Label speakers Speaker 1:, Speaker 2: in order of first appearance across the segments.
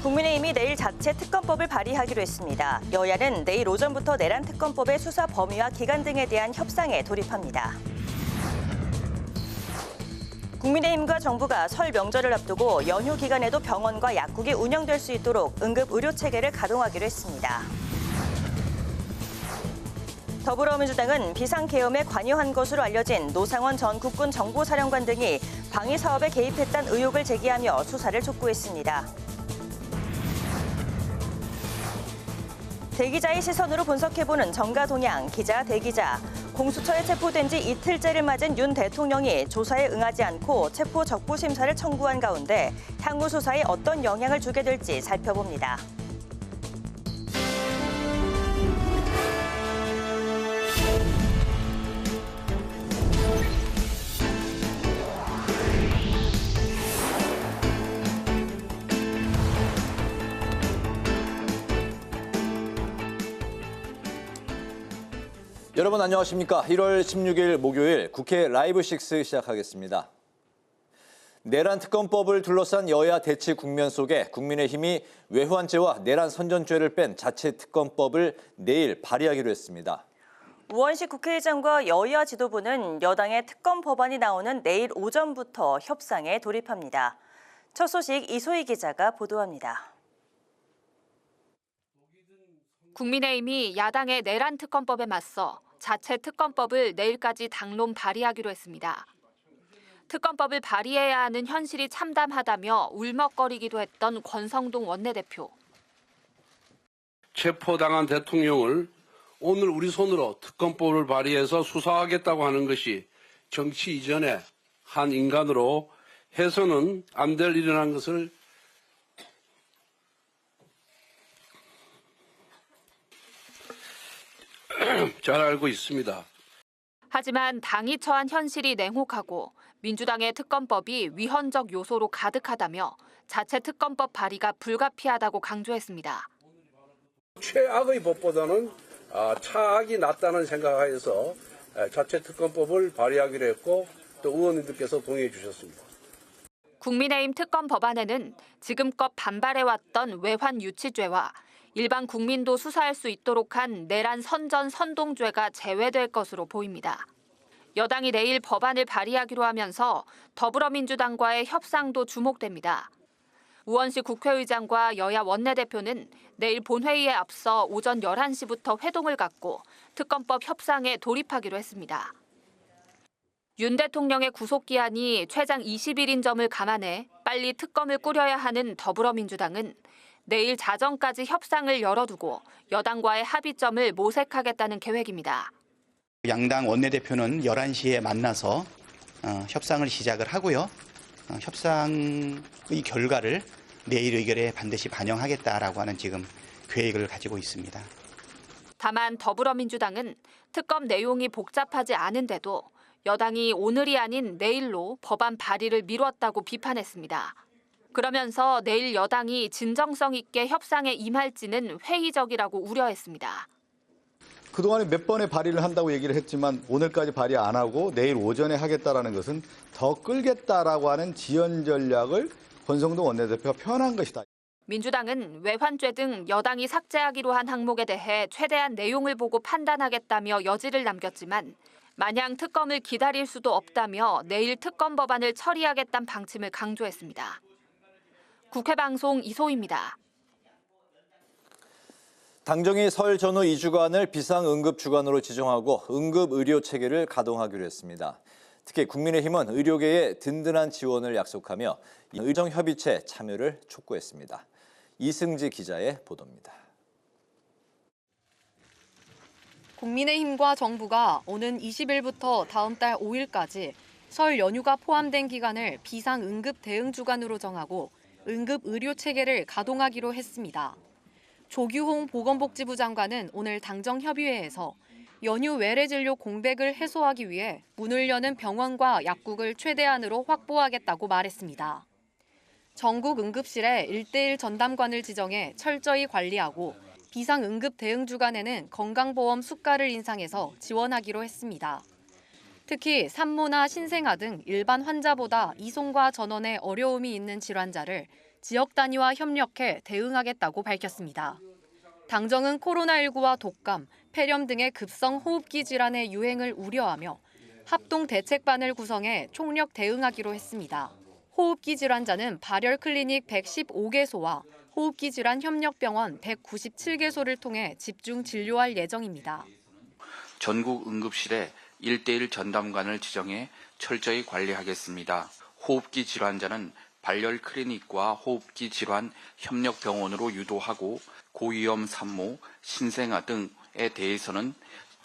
Speaker 1: 국민의힘이 내일 자체 특검법을 발의하기로 했습니다. 여야는 내일 오전부터 내란 특검법의 수사 범위와 기간 등에 대한 협상에 돌입합니다. 국민의힘과 정부가 설 명절을 앞두고 연휴 기간에도 병원과 약국이 운영될 수 있도록 응급 의료 체계를 가동하기로 했습니다. 더불어민주당은 비상계엄에 관여한 것으로 알려진 노상원 전 국군 정보사령관 등이 방위 사업에 개입했다는 의혹을 제기하며 수사를 촉구했습니다. 대기자의 시선으로 분석해보는 정가동향, 기자 대기자. 공수처에 체포된 지 이틀째를 맞은 윤 대통령이 조사에 응하지 않고 체포 적부 심사를 청구한 가운데 향후 수사에 어떤 영향을 주게 될지 살펴봅니다.
Speaker 2: 여러분 안녕하십니까. 1월 16일 목요일 국회 라이브 6 시작하겠습니다. 내란 특검법을 둘러싼 여야 대치 국면 속에 국민의힘이 외환죄와 내란 선전죄를 뺀 자체 특검법을 내일 발의하기로 했습니다.
Speaker 1: 우원식 국회의장과 여야 지도부는 여당의 특검 법안이 나오는 내일 오전부터 협상에 돌입합니다. 첫 소식 이소희 기자가 보도합니다.
Speaker 3: 국민의힘이 야당의 내란 특검법에 맞서 자체 특검법을 내일까지 당론 발의하기로 했습니다. 특검법을 발의해야 하는 현실이 참담하다며 울먹거리기도 했던 권성동 원내대표.
Speaker 4: 체포당한 대통령을 오늘 우리 손으로 특검법을 발의해서 수사하겠다고 하는 것이 정치 이전의 한 인간으로 해서는 안 될 일이라는 것을 잘 알고 있습니다.
Speaker 3: 하지만 당이 처한 현실이 냉혹하고 민주당의 특검법이 위헌적 요소로 가득하다며 자체 특검법 발의가 불가피하다고 강조했습니다.
Speaker 4: 최악의 법보다는 차악이 낫다는 생각하에서 자체 특검법을 발의하기로 했고 또 의원님들께서 동의해 주셨습니다.
Speaker 3: 국민의힘 특검 법안에는 지금껏 반발해왔던 외환 유치죄와 일반 국민도 수사할 수 있도록 한 내란 선전 선동죄가 제외될 것으로 보입니다. 여당이 내일 법안을 발의하기로 하면서 더불어민주당과의 협상도 주목됩니다. 우원식 국회의장과 여야 원내대표는 내일 본회의에 앞서 오전 11시부터 회동을 갖고 특검법 협상에 돌입하기로 했습니다. 윤 대통령의 구속기한이 최장 20일인 점을 감안해 빨리 특검을 꾸려야 하는 더불어민주당은 내일 자정까지 협상을 열어두고 여당과의 합의점을 모색하겠다는 계획입니다.
Speaker 5: 양당 원내대표는 11시에 만나서 협상을 시작을 하고요. 협상의 결과를 내일 의결에 반드시 반영하겠다라고 하는 지금 계획을 가지고 있습니다.
Speaker 3: 다만 더불어민주당은 특검 내용이 복잡하지 않은데도 여당이 오늘이 아닌 내일로 법안 발의를 미뤘다고 비판했습니다. 그러면서 내일 여당이 진정성 있게 협상에 임할지는 회의적이라고 우려했습니다.
Speaker 6: 그동안에 몇 번의 발의를 한다고 얘기를 했지만 오늘까지 발의 안 하고 내일 오전에 하겠다라는 것은 더 끌겠다라고 하는 지연 전략을 권성동 원내대표가 표현한 것이다.
Speaker 3: 민주당은 외환죄 등 여당이 삭제하기로 한 항목에 대해 최대한 내용을 보고 판단하겠다며 여지를 남겼지만 마냥 특검을 기다릴 수도 없다며 내일 특검 법안을 처리하겠다는 방침을 강조했습니다. 국회방송 이소희입니다.
Speaker 2: 당정이 설 전후 2주간을 비상응급주간으로 지정하고 응급의료체계를 가동하기로 했습니다. 특히 국민의힘은 의료계에 든든한 지원을 약속하며 의정협의체 참여를 촉구했습니다. 이승지 기자의 보도입니다.
Speaker 7: 국민의힘과 정부가 오는 20일부터 다음 달 5일까지 설 연휴가 포함된 기간을 비상응급 대응주간으로 정하고 응급의료체계를 가동하기로 했습니다. 조규홍 보건복지부 장관은 오늘 당정협의회에서 연휴 외래진료 공백을 해소하기 위해 문을 여는 병원과 약국을 최대한으로 확보하겠다고 말했습니다. 전국 응급실에 1:1 전담관을 지정해 철저히 관리하고 비상응급 대응주간에는 건강보험 수가를 인상해서 지원하기로 했습니다. 특히 산모나 신생아 등 일반 환자보다 이송과 전원에 어려움이 있는 질환자를 지역 단위와 협력해 대응하겠다고 밝혔습니다. 당정은 코로나19와 독감, 폐렴 등의 급성 호흡기 질환의 유행을 우려하며 합동 대책반을 구성해 총력 대응하기로 했습니다. 호흡기 질환자는 발열 클리닉 115개소와 호흡기 질환 협력병원 197개소를 통해 집중 진료할 예정입니다.
Speaker 8: 전국 응급실에 1:1 전담관을 지정해 철저히 관리하겠습니다. 호흡기 질환자는 발열 클리닉과 호흡기 질환 협력병원으로 유도하고 고위험 산모, 신생아 등에 대해서는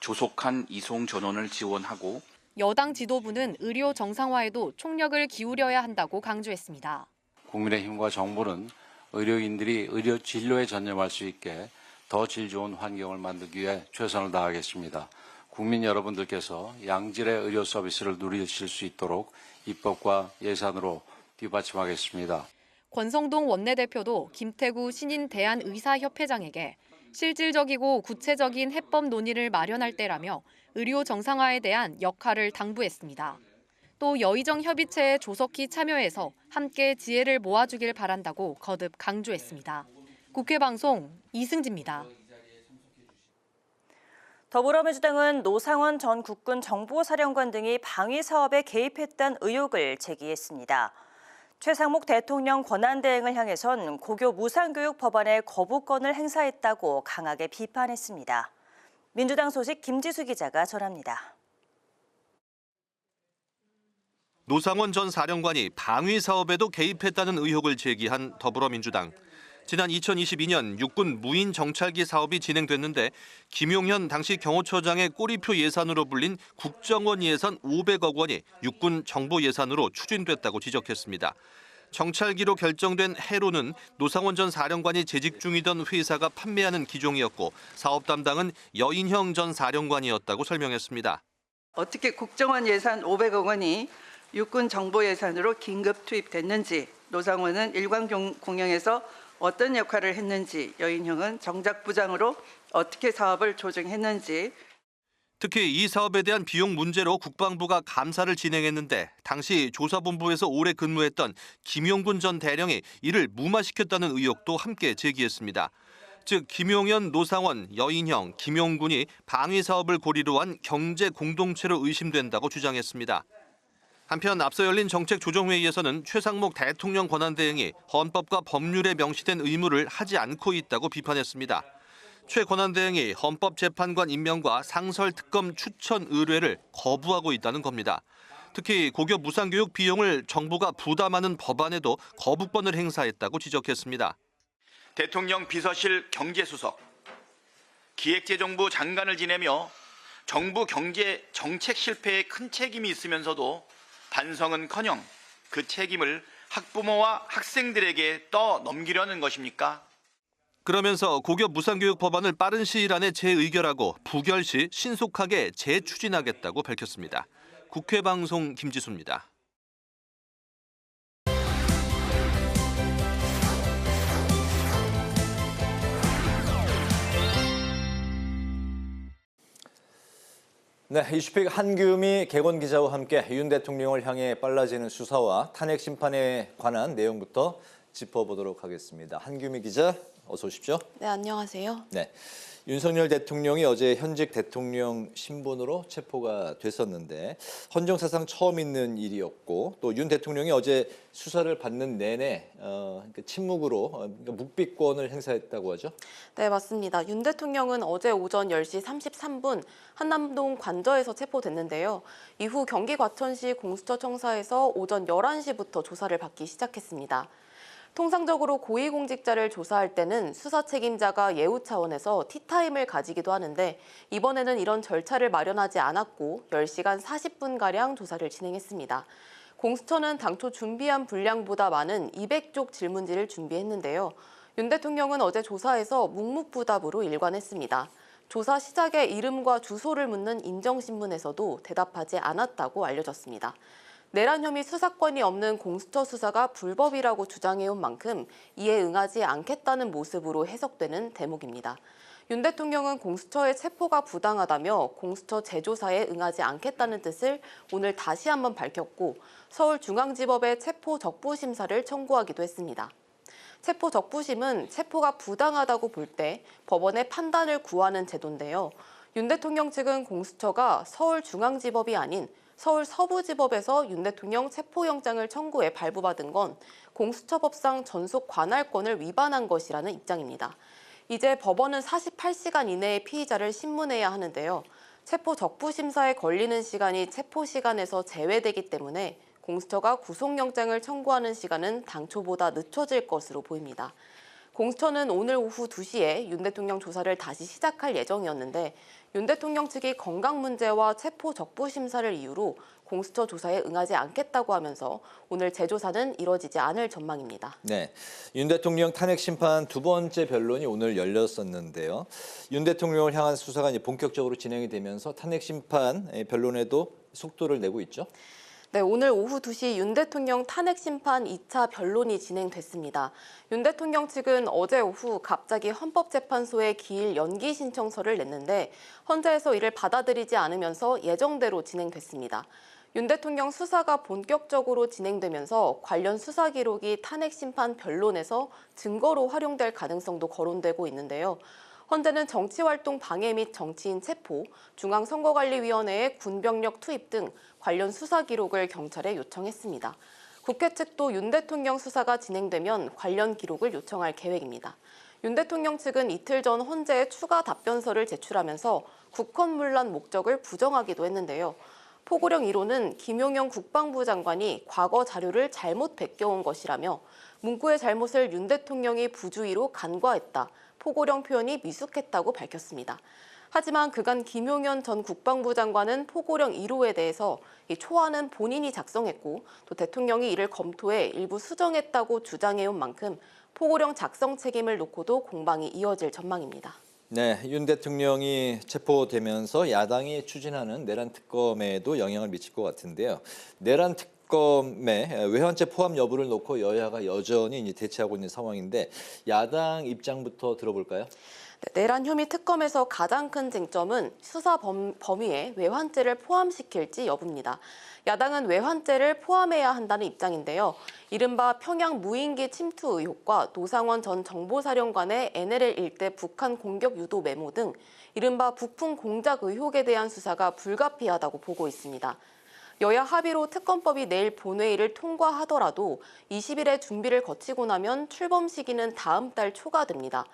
Speaker 8: 조속한 이송 전원을 지원하고
Speaker 7: 여당 지도부는 의료 정상화에도 총력을 기울여야 한다고 강조했습니다.
Speaker 9: 국민의힘과 정부는 의료인들이 의료 진료에 전념할 수 있게 더 질 좋은 환경을 만들기 위해 최선을 다하겠습니다. 국민 여러분들께서 양질의 의료 서비스를 누리실 수 있도록 입법과 예산으로 뒷받침하겠습니다.
Speaker 7: 권성동 원내대표도 김태구 신인 대한의사협회장에게 실질적이고 구체적인 해법 논의를 마련할 때라며 의료 정상화에 대한 역할을 당부했습니다. 또 여의정 협의체에 조속히 참여해서 함께 지혜를 모아주길 바란다고 거듭 강조했습니다. 국회 방송 이승지입니다.
Speaker 1: 더불어민주당은 노상원 전 국군 정보사령관 등이 방위 사업에 개입했다는 의혹을 제기했습니다. 최상목 대통령 권한대행을 향해선 고교 무상교육 법안의 거부권을 행사했다고 강하게 비판했습니다. 민주당 소식 김지수 기자가 전합니다.
Speaker 10: 노상원 전 사령관이 방위 사업에도 개입했다는 의혹을 제기한 더불어민주당. 지난 2022년 육군 무인 정찰기 사업이 진행됐는데 김용현 당시 경호처장의 꼬리표 예산으로 불린 국정원 예산 500억 원이 육군 정보 예산으로 추진됐다고 지적했습니다. 정찰기로 결정된 해로는 노상원 전 사령관이 재직 중이던 회사가 판매하는 기종이었고 사업 담당은 여인형 전 사령관이었다고 설명했습니다.
Speaker 11: 어떻게 국정원 예산 500억 원이 육군 정보 예산으로 긴급 투입됐는지, 노상원은 일광 공영에서 어떤 역할을 했는지, 여인형은 정작 부장으로 어떻게 사업을 조정했는지.
Speaker 10: 특히 이 사업에 대한 비용 문제로 국방부가 감사를 진행했는데 당시 조사본부에서 오래 근무했던 김용군 전 대령이 이를 무마시켰다는 의혹도 함께 제기했습니다. 즉 김용현, 노상원, 여인형, 김용군이 방위 사업을 고리로 한 경제 공동체로 의심된다고 주장했습니다. 한편 앞서 열린 정책조정회의에서는 최상목 대통령 권한대행이 헌법과 법률에 명시된 의무를 하지 않고 있다고 비판했습니다. 최 권한대행이 헌법재판관 임명과 상설특검 추천 의뢰를 거부하고 있다는 겁니다. 특히 고교 무상교육 비용을 정부가 부담하는 법안에도 거부권을 행사했다고 지적했습니다.
Speaker 12: 대통령 비서실 경제수석, 기획재정부 장관을 지내며 정부 경제 정책 실패에 큰 책임이 있으면서도 반성은커녕 그 책임을 학부모와 학생들에게 떠넘기려는 것입니까?
Speaker 10: 그러면서 고교 무상교육 법안을 빠른 시일 안에 재의결하고 부결 시 신속하게 재추진하겠다고 밝혔습니다. 국회 방송 김지수입니다.
Speaker 2: 네, 이슈픽 한규미 개건 기자와 함께 윤 대통령을 향해 빨라지는 수사와 탄핵 심판에 관한 내용부터 짚어보도록 하겠습니다. 한규미 기자, 어서 오십시오.
Speaker 13: 네, 안녕하세요.
Speaker 2: 네, 윤석열 대통령이 어제 현직 대통령 신분으로 체포가 됐었는데 헌정사상 처음 있는 일이었고 또 윤 대통령이 어제 수사를 받는 내내 침묵으로 묵비권을 행사했다고 하죠?
Speaker 13: 네, 맞습니다. 윤 대통령은 어제 오전 10시 33분 한남동 관저에서 체포됐는데요. 이후 경기 과천시 공수처청사에서 오전 11시부터 조사를 받기 시작했습니다. 통상적으로 고위공직자를 조사할 때는 수사 책임자가 예우 차원에서 티타임을 가지기도 하는데 이번에는 이런 절차를 마련하지 않았고 10시간 40분가량 조사를 진행했습니다. 공수처는 당초 준비한 분량보다 많은 200쪽 질문지를 준비했는데요. 윤 대통령은 어제 조사에서 묵묵부답으로 일관했습니다. 조사 시작에 이름과 주소를 묻는 인정신문에서도 대답하지 않았다고 알려졌습니다. 내란 혐의 수사권이 없는 공수처 수사가 불법이라고 주장해온 만큼 이에 응하지 않겠다는 모습으로 해석되는 대목입니다. 윤 대통령은 공수처의 체포가 부당하다며 공수처 재조사에 응하지 않겠다는 뜻을 오늘 다시 한번 밝혔고 서울중앙지법에 체포 적부 심사를 청구하기도 했습니다. 체포 적부심은 체포가 부당하다고 볼 때 법원의 판단을 구하는 제도인데요. 윤 대통령 측은 공수처가 서울중앙지법이 아닌 서울 서부지법에서 윤 대통령 체포영장을 청구해 발부받은 건 공수처법상 전속 관할권을 위반한 것이라는 입장입니다. 이제 법원은 48시간 이내에 피의자를 신문해야 하는데요. 체포 적부심사에 걸리는 시간이 체포 시간에서 제외되기 때문에 공수처가 구속영장을 청구하는 시간은 당초보다 늦춰질 것으로 보입니다. 공수처는 오늘 오후 2시에 윤 대통령 조사를 다시 시작할 예정이었는데 윤 대통령 측이 건강 문제와 체포 적부 심사를 이유로 공수처 조사에 응하지 않겠다고 하면서 오늘 재조사는 이뤄지지 않을 전망입니다.
Speaker 2: 네, 윤 대통령 탄핵 심판 두 번째 변론이 오늘 열렸었는데요. 윤 대통령을 향한 수사가 이제 본격적으로 진행이 되면서 탄핵 심판 변론에도 속도를 내고 있죠.
Speaker 13: 네, 오늘 오후 2시 윤 대통령 탄핵 심판 2차 변론이 진행됐습니다. 윤 대통령 측은 어제 오후 갑자기 헌법재판소에 기일 연기 신청서를 냈는데 헌재에서 이를 받아들이지 않으면서 예정대로 진행됐습니다. 윤 대통령 수사가 본격적으로 진행되면서 관련 수사 기록이 탄핵 심판 변론에서 증거로 활용될 가능성도 거론되고 있는데요. 헌재는 정치활동 방해 및 정치인 체포, 중앙선거관리위원회의 군병력 투입 등 관련 수사 기록을 경찰에 요청했습니다. 국회 측도 윤 대통령 수사가 진행되면 관련 기록을 요청할 계획입니다. 윤 대통령 측은 이틀 전 헌재에 추가 답변서를 제출하면서 국헌문란 목적을 부정하기도 했는데요. 포고령 1호는 김용현 국방부 장관이 과거 자료를 잘못 베껴온 것이라며 문구의 잘못을 윤 대통령이 부주의로 간과했다. 포고령 표현이 미숙했다고 밝혔습니다. 하지만 그간 김용현 전 국방부 장관은 포고령 1호에 대해서 이 초안은 본인이 작성했고 또 대통령이 이를 검토해 일부 수정했다고 주장해온 만큼 포고령 작성 책임을 놓고도 공방이 이어질 전망입니다.
Speaker 2: 네, 윤 대통령이 체포되면서 야당이 추진하는 내란 특검에도 영향을 미칠 것 같은데요. 내란 특검의 외환죄 포함 여부를 놓고 여야가 여전히 이제 대치하고 있는 상황인데 야당 입장부터 들어볼까요?
Speaker 13: 내란 혐의 특검에서 가장 큰 쟁점은 수사 범위에 외환죄를 포함시킬지 여부입니다. 야당은 외환죄를 포함해야 한다는 입장인데요. 이른바 평양 무인기 침투 의혹과 노상원 전 정보사령관의 NLL 일대 북한 공격 유도 메모 등 이른바 북풍 공작 의혹에 대한 수사가 불가피하다고 보고 있습니다. 여야 합의로 특검법이 내일 본회의를 통과하더라도 20일의 준비를 거치고 나면 출범 시기는 다음 달 초가 됩니다.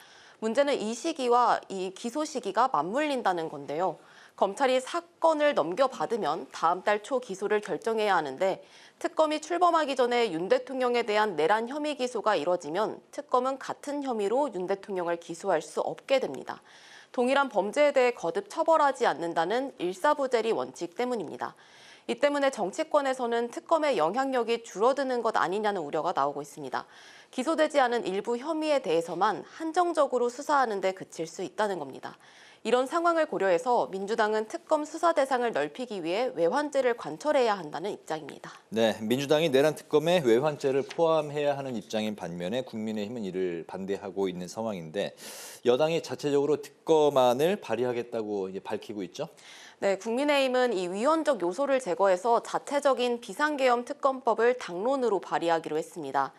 Speaker 13: 문제는 이 시기와 이 기소 시기가 맞물린다는 건데요. 검찰이 사건을 넘겨받으면 다음 달 초 기소를 결정해야 하는데 특검이 출범하기 전에 윤 대통령에 대한 내란 혐의 기소가 이뤄지면 특검은 같은 혐의로 윤 대통령을 기소할 수 없게 됩니다. 동일한 범죄에 대해 거듭 처벌하지 않는다는 일사부재리 원칙 때문입니다. 이 때문에 정치권에서는 특검의 영향력이 줄어드는 것 아니냐는 우려가 나오고 있습니다. 기소되지 않은 일부 혐의에 대해서만 한정적으로 수사하는 데 그칠 수 있다는 겁니다. 이런 상황을 고려해서 민주당은 특검 수사 대상을 넓히기 위해 외환죄를 관철해야 한다는 입장입니다.
Speaker 2: 네, 민주당이 내란 특검에 외환죄를 포함해야 하는 입장인 반면에 국민의힘은 이를 반대하고 있는 상황인데 여당이 자체적으로 특검안을 발의하겠다고 이제 밝히고 있죠?
Speaker 13: 네, 국민의힘은 이 위헌적 요소를 제거해서 자체적인 비상계엄 특검법을 당론으로 발의하기로 했습니다.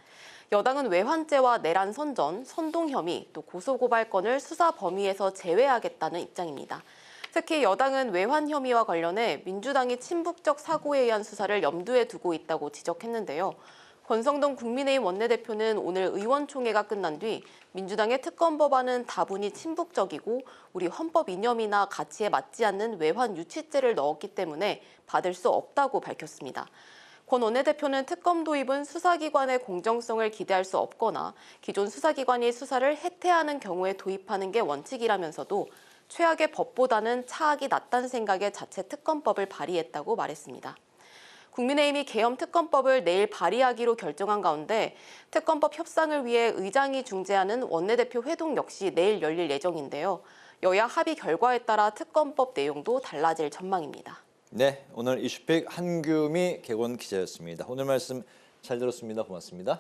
Speaker 13: 여당은 외환죄와 내란 선전, 선동 혐의, 또 고소고발건을 수사 범위에서 제외하겠다는 입장입니다. 특히 여당은 외환 혐의와 관련해 민주당이 친북적 사고에 의한 수사를 염두에 두고 있다고 지적했는데요. 권성동 국민의힘 원내대표는 오늘 의원총회가 끝난 뒤 민주당의 특검 법안은 다분히 친북적이고 우리 헌법 이념이나 가치에 맞지 않는 외환 유치죄를 넣었기 때문에 받을 수 없다고 밝혔습니다. 권 원내대표는 특검 도입은 수사기관의 공정성을 기대할 수 없거나 기존 수사기관이 수사를 해태하는 경우에 도입하는 게 원칙이라면서도 최악의 법보다는 차악이 낫다는 생각에 자체 특검법을 발의했다고 말했습니다. 국민의힘이 계엄 특검법을 내일 발의하기로 결정한 가운데 특검법 협상을 위해 의장이 중재하는 원내대표 회동 역시 내일 열릴 예정인데요. 여야 합의 결과에 따라 특검법 내용도 달라질 전망입니다.
Speaker 2: 네, 오늘 이슈픽 한규미 개건 기자였습니다. 오늘 말씀 잘 들었습니다. 고맙습니다.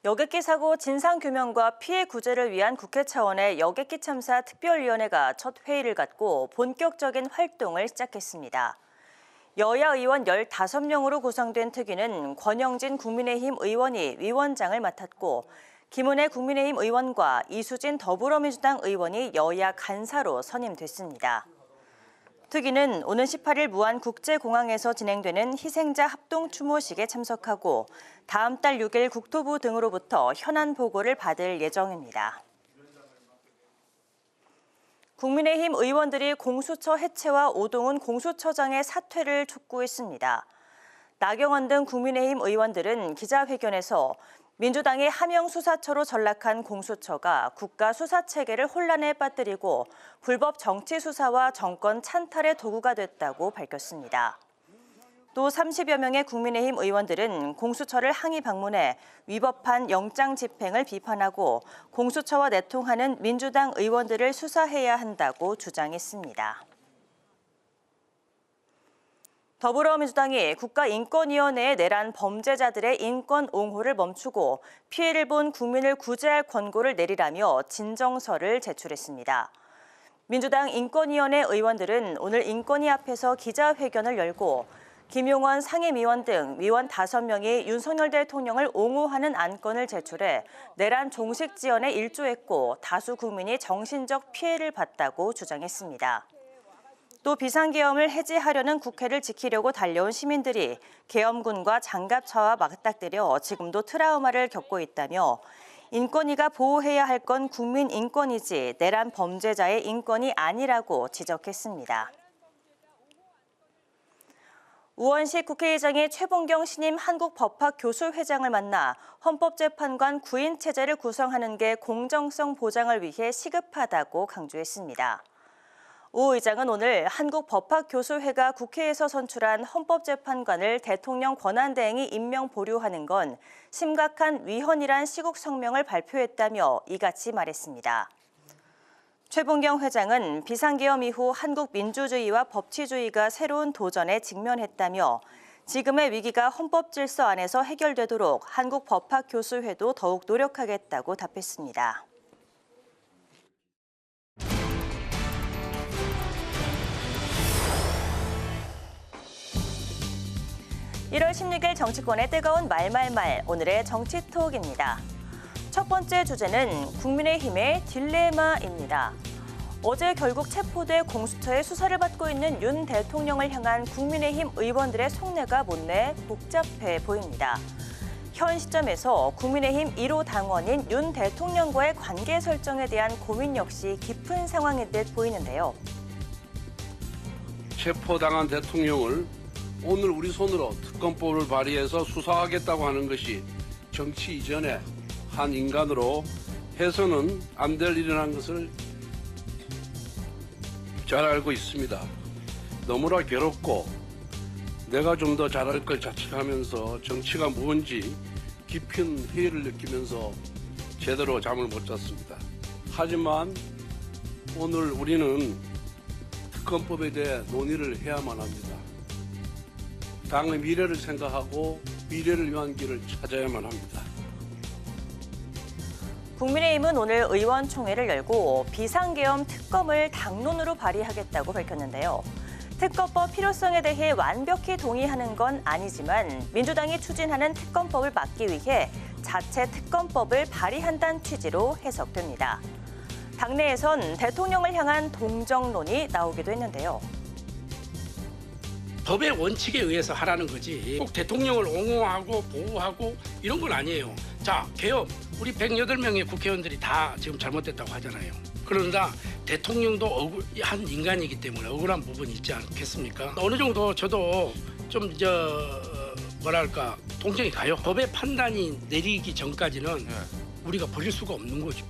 Speaker 1: 여객기 사고 진상규명과 피해 구제를 위한 국회 차원의 여객기 참사 특별위원회가 첫 회의를 갖고 본격적인 활동을 시작했습니다. 여야 의원 15명으로 구성된 특위는 권영진 국민의힘 의원이 위원장을 맡았고 김은혜 국민의힘 의원과 이수진 더불어민주당 의원이 여야 간사로 선임됐습니다. 특위는 오는 18일 무안국제공항에서 진행되는 희생자 합동 추모식에 참석하고 다음 달 6일 국토부 등으로부터 현안 보고를 받을 예정입니다. 국민의힘 의원들이 공수처 해체와 오동훈 공수처장의 사퇴를 촉구했습니다. 나경원 등 국민의힘 의원들은 기자회견에서 민주당이 하명수사처로 전락한 공수처가 국가 수사체계를 혼란에 빠뜨리고 불법 정치 수사와 정권 찬탈의 도구가 됐다고 밝혔습니다. 또 30여 명의 국민의힘 의원들은 공수처를 항의 방문해 위법한 영장 집행을 비판하고 공수처와 내통하는 민주당 의원들을 수사해야 한다고 주장했습니다. 더불어민주당이 국가인권위원회에 내란 범죄자들의 인권 옹호를 멈추고 피해를 본 국민을 구제할 권고를 내리라며 진정서를 제출했습니다. 민주당 인권위원회 의원들은 오늘 인권위 앞에서 기자회견을 열고 김용원 상임위원 등 위원 5명이 윤석열 대통령을 옹호하는 안건을 제출해 내란 종식 지연에 일조했고 다수 국민이 정신적 피해를 봤다고 주장했습니다. 또 비상계엄을 해제하려는 국회를 지키려고 달려온 시민들이 계엄군과 장갑차와 맞닥뜨려 지금도 트라우마를 겪고 있다며 인권위가 보호해야 할 건 국민 인권이지 내란 범죄자의 인권이 아니라고 지적했습니다. 우원식 국회의장이 최봉경 신임 한국법학교수회장을 만나 헌법재판관 9인 체제를 구성하는 게 공정성 보장을 위해 시급하다고 강조했습니다. 우 의장은 오늘 한국법학교수회가 국회에서 선출한 헌법재판관을 대통령 권한대행이 임명 보류하는 건 심각한 위헌이란 시국 성명을 발표했다며 이같이 말했습니다. 최봉경 회장은 비상계엄 이후 한국 민주주의와 법치주의가 새로운 도전에 직면했다며 지금의 위기가 헌법 질서 안에서 해결되도록 한국법학교수회도 더욱 노력하겠다고 답했습니다. (1월 16일) 정치권의 뜨거운 말말말, 오늘의 정치톡입니다. 첫 번째 주제는 국민의힘의 딜레마입니다. 어제 결국 체포돼 공수처의 수사를 받고 있는 윤 대통령을 향한 국민의힘 의원들의 속내가 못내 복잡해 보입니다. 현 시점에서 국민의힘 1호 당원인 윤 대통령과의 관계 설정에 대한 고민 역시 깊은 상황인 듯 보이는데요.
Speaker 4: 체포당한 대통령을 오늘 우리 손으로 특검법을 발의해서 수사하겠다고 하는 것이 정치 이전에 한 인간으로 해서는 안 될 일이라는 것을 잘 알고 있습니다. 너무나 괴롭고 내가 좀 더 잘할 걸 자책하면서 정치가 뭔지 깊은 회의를 느끼면서 제대로 잠을 못 잤습니다. 하지만 오늘 우리는 특검법에 대해 논의를 해야만 합니다. 당의 미래를 생각하고 미래를 위한 길을 찾아야만 합니다.
Speaker 1: 국민의힘은 오늘 의원총회를 열고 비상계엄 특검을 당론으로 발의하겠다고 밝혔는데요. 특검법 필요성에 대해 완벽히 동의하는 건 아니지만 민주당이 추진하는 특검법을 막기 위해 자체 특검법을 발의한다는 취지로 해석됩니다. 당내에선 대통령을 향한 동정론이 나오기도 했는데요.
Speaker 14: 법의 원칙에 의해서 하라는 거지 꼭 대통령을 옹호하고 보호하고 이런 건 아니에요. 자, 개엄 우리 108명의 국회의원들이 다 지금 잘못됐다고 하잖아요. 그러나 대통령도 억울한 인간이기 때문에 억울한 부분이 있지 않겠습니까? 어느 정도 저도 좀 뭐랄까 동정이 가요. 법의 판단이 내리기 전까지는 우리가 버릴 수가 없는 거죠.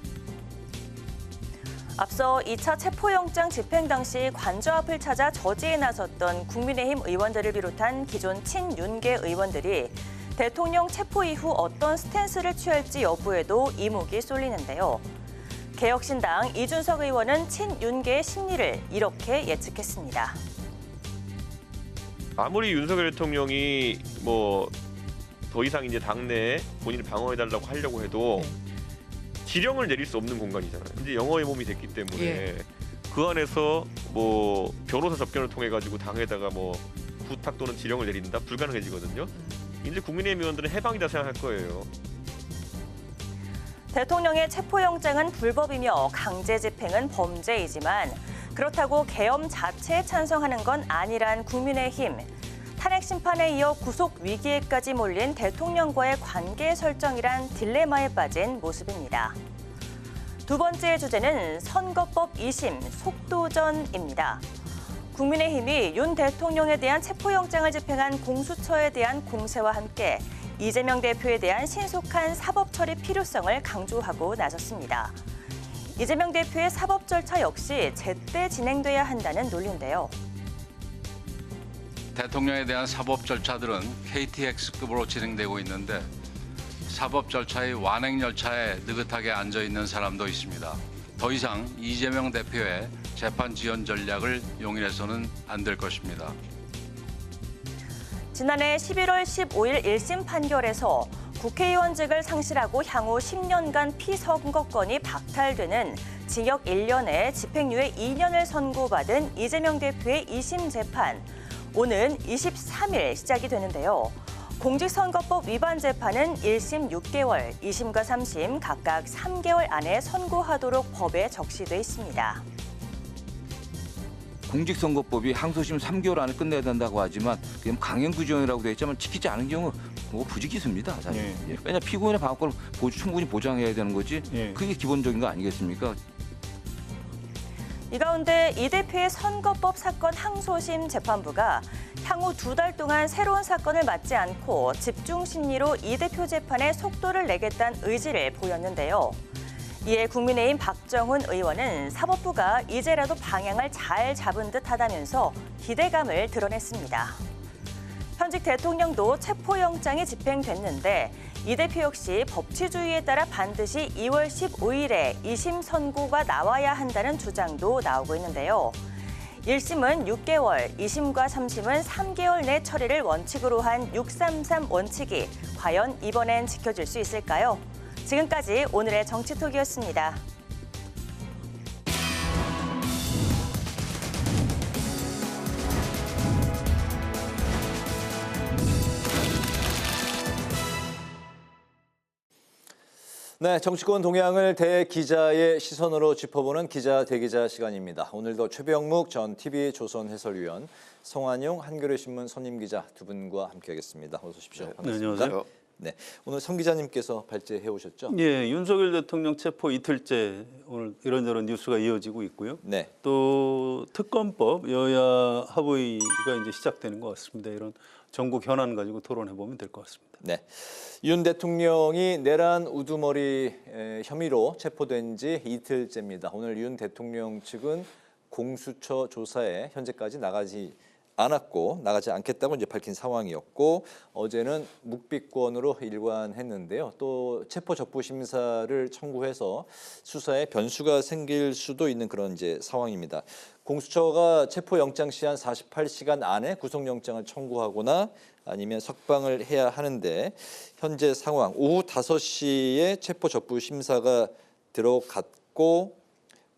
Speaker 1: 앞서 2차 체포영장 집행 당시 관저 앞을 찾아 저지에 나섰던 국민의힘 의원들을 비롯한 기존 친윤계 의원들이 대통령 체포 이후 어떤 스탠스를 취할지 여부에도 이목이 쏠리는데요. 개혁신당 이준석 의원은 친윤계의 심리를 이렇게 예측했습니다.
Speaker 15: 아무리 윤석열 대통령이 더 이상 이제 당내에 본인을 방어해달라고 하려고 해도 지령을 내릴 수 없는 공간이잖아요. 이제 영어의 몸이 됐기 때문에 그 안에서 뭐 변호사 접견을 통해 가지고 당에다가 뭐 부탁 또는 지령을 내린다 불가능해지거든요. 이제 국민의힘 의원들은 해방이다 생각할 거예요.
Speaker 1: 대통령의 체포영장은 불법이며 강제 집행은 범죄이지만 그렇다고 계엄 자체에 찬성하는 건 아니란 국민의힘. 탄핵 심판에 이어 구속 위기에까지 몰린 대통령과의 관계 설정이란 딜레마에 빠진 모습입니다. 두 번째 주제는 선거법 2심 속도전입니다. 국민의힘이 윤 대통령에 대한 체포영장을 집행한 공수처에 대한 공세와 함께 이재명 대표에 대한 신속한 사법 처리 필요성을 강조하고 나섰습니다. 이재명 대표의 사법 절차 역시 제때 진행돼야 한다는 논리인데요.
Speaker 9: 대통령에 대한 사법 절차들은 KTX급으로 진행되고 있는데 사법 절차의 완행 열차에 느긋하게 앉아 있는 사람도 있습니다. 더 이상 이재명 대표의 재판 지연 전략을 용인해서는 안 될 것입니다.
Speaker 1: 지난해 11월 15일 1심 판결에서 국회의원직을 상실하고 향후 10년간 피선거권이 박탈되는 징역 1년에 집행유예 2년을 선고받은 이재명 대표의 2심 재판. 오는 23일 시작이 되는데요. 공직선거법 위반 재판은 1심 6개월, 2심과 3심 각각 3개월 안에 선고하도록 법에 적시돼 있습니다.
Speaker 16: 공직선거법이 항소심 3개월 안에 끝내야 된다고 하지만 그냥 강행구형이라고 되어 있지만 지키지 않은 경우 뭐 부지기수입니다. 사실. 왜냐 피고인의 방어권을 충분히 보장해야 되는 거지. 그게 기본적인 거 아니겠습니까?
Speaker 1: 이 가운데 이 대표의 선거법 사건 항소심 재판부가 향후 2달 동안 새로운 사건을 맡지 않고 집중 심리로 이 대표 재판에 속도를 내겠다는 의지를 보였는데요. 이에 국민의힘 박정훈 의원은 사법부가 이제라도 방향을 잘 잡은 듯하다면서 기대감을 드러냈습니다. 현직 대통령도 체포영장이 집행됐는데 이 대표 역시 법치주의에 따라 반드시 2월 15일에 2심 선고가 나와야 한다는 주장도 나오고 있는데요. 1심은 6개월, 2심과 3심은 3개월 내 처리를 원칙으로 한 633 원칙이 과연 이번엔 지켜질 수 있을까요? 지금까지 오늘의 정치톡이었습니다.
Speaker 2: 네, 정치권 동향을 대기자의 시선으로 짚어보는 기자 대기자 시간입니다. 오늘도 최병묵 전 TV조선 해설위원, 성환용 한겨레신문 선임기자 두 분과 함께하겠습니다. 어서 오십시오. 반갑습니다.
Speaker 17: 네, 안녕하세요.
Speaker 2: 네, 오늘 성 기자님께서 발제해 오셨죠?
Speaker 17: 예, 윤석열 대통령 체포 이틀째 오늘 이런저런 뉴스가 이어지고 있고요.
Speaker 2: 네.
Speaker 17: 또 특검법 여야 합의가 이제 시작되는 것 같습니다. 이런 전국 현안 가지고 토론해 보면 될 것 같습니다.
Speaker 2: 네, 윤 대통령이 내란 우두머리 혐의로 체포된 지 이틀째입니다. 오늘 윤 대통령 측은 공수처 조사에 현재까지 나가지 않겠다고 이제 밝힌 상황이었고 어제는 묵비권으로 일관했는데요. 또 체포 적부 심사를 청구해서 수사에 변수가 생길 수도 있는 그런 이제 상황입니다. 공수처가 체포 영장 시한 48시간 안에 구속영장을 청구하거나 아니면 석방을 해야 하는데 현재 상황 오후 5시에 체포 적부 심사가 들어갔고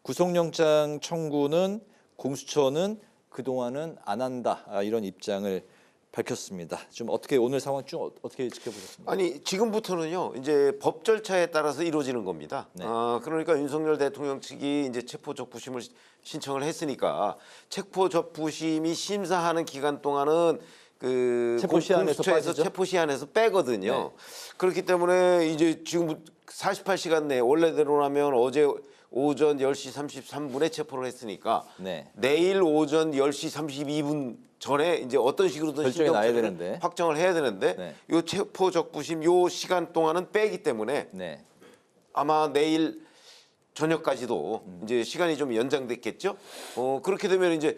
Speaker 2: 구속영장 청구는 공수처는 그동안은 안 한다 이런 입장을 밝혔습니다. 좀 어떻게 오늘 상황 쭉 어떻게 지켜보셨습니까?
Speaker 18: 아니 지금부터는요 이제 법 절차에 따라서 이루어지는 겁니다.
Speaker 2: 네.
Speaker 18: 그러니까 윤석열 대통령 측이 이제 체포 적부심을 신청을 했으니까 체포 적부심이 심사하는 기간 동안은 그 공수처에서 체포 시한에서 빼거든요.
Speaker 2: 네.
Speaker 18: 그렇기 때문에 이제 지금 48시간 내에 원래대로라면 어제 오전 10시 33분에 체포를 했으니까
Speaker 2: 네.
Speaker 18: 내일 오전 10시 32분 전에 이제 어떤 식으로든 신경 확정을 해야 되는데 요 체포 적부심 요 시간 동안은 빼기 때문에 아마 내일 저녁까지도 이제 시간이 좀 연장됐겠죠. 그렇게 되면 이제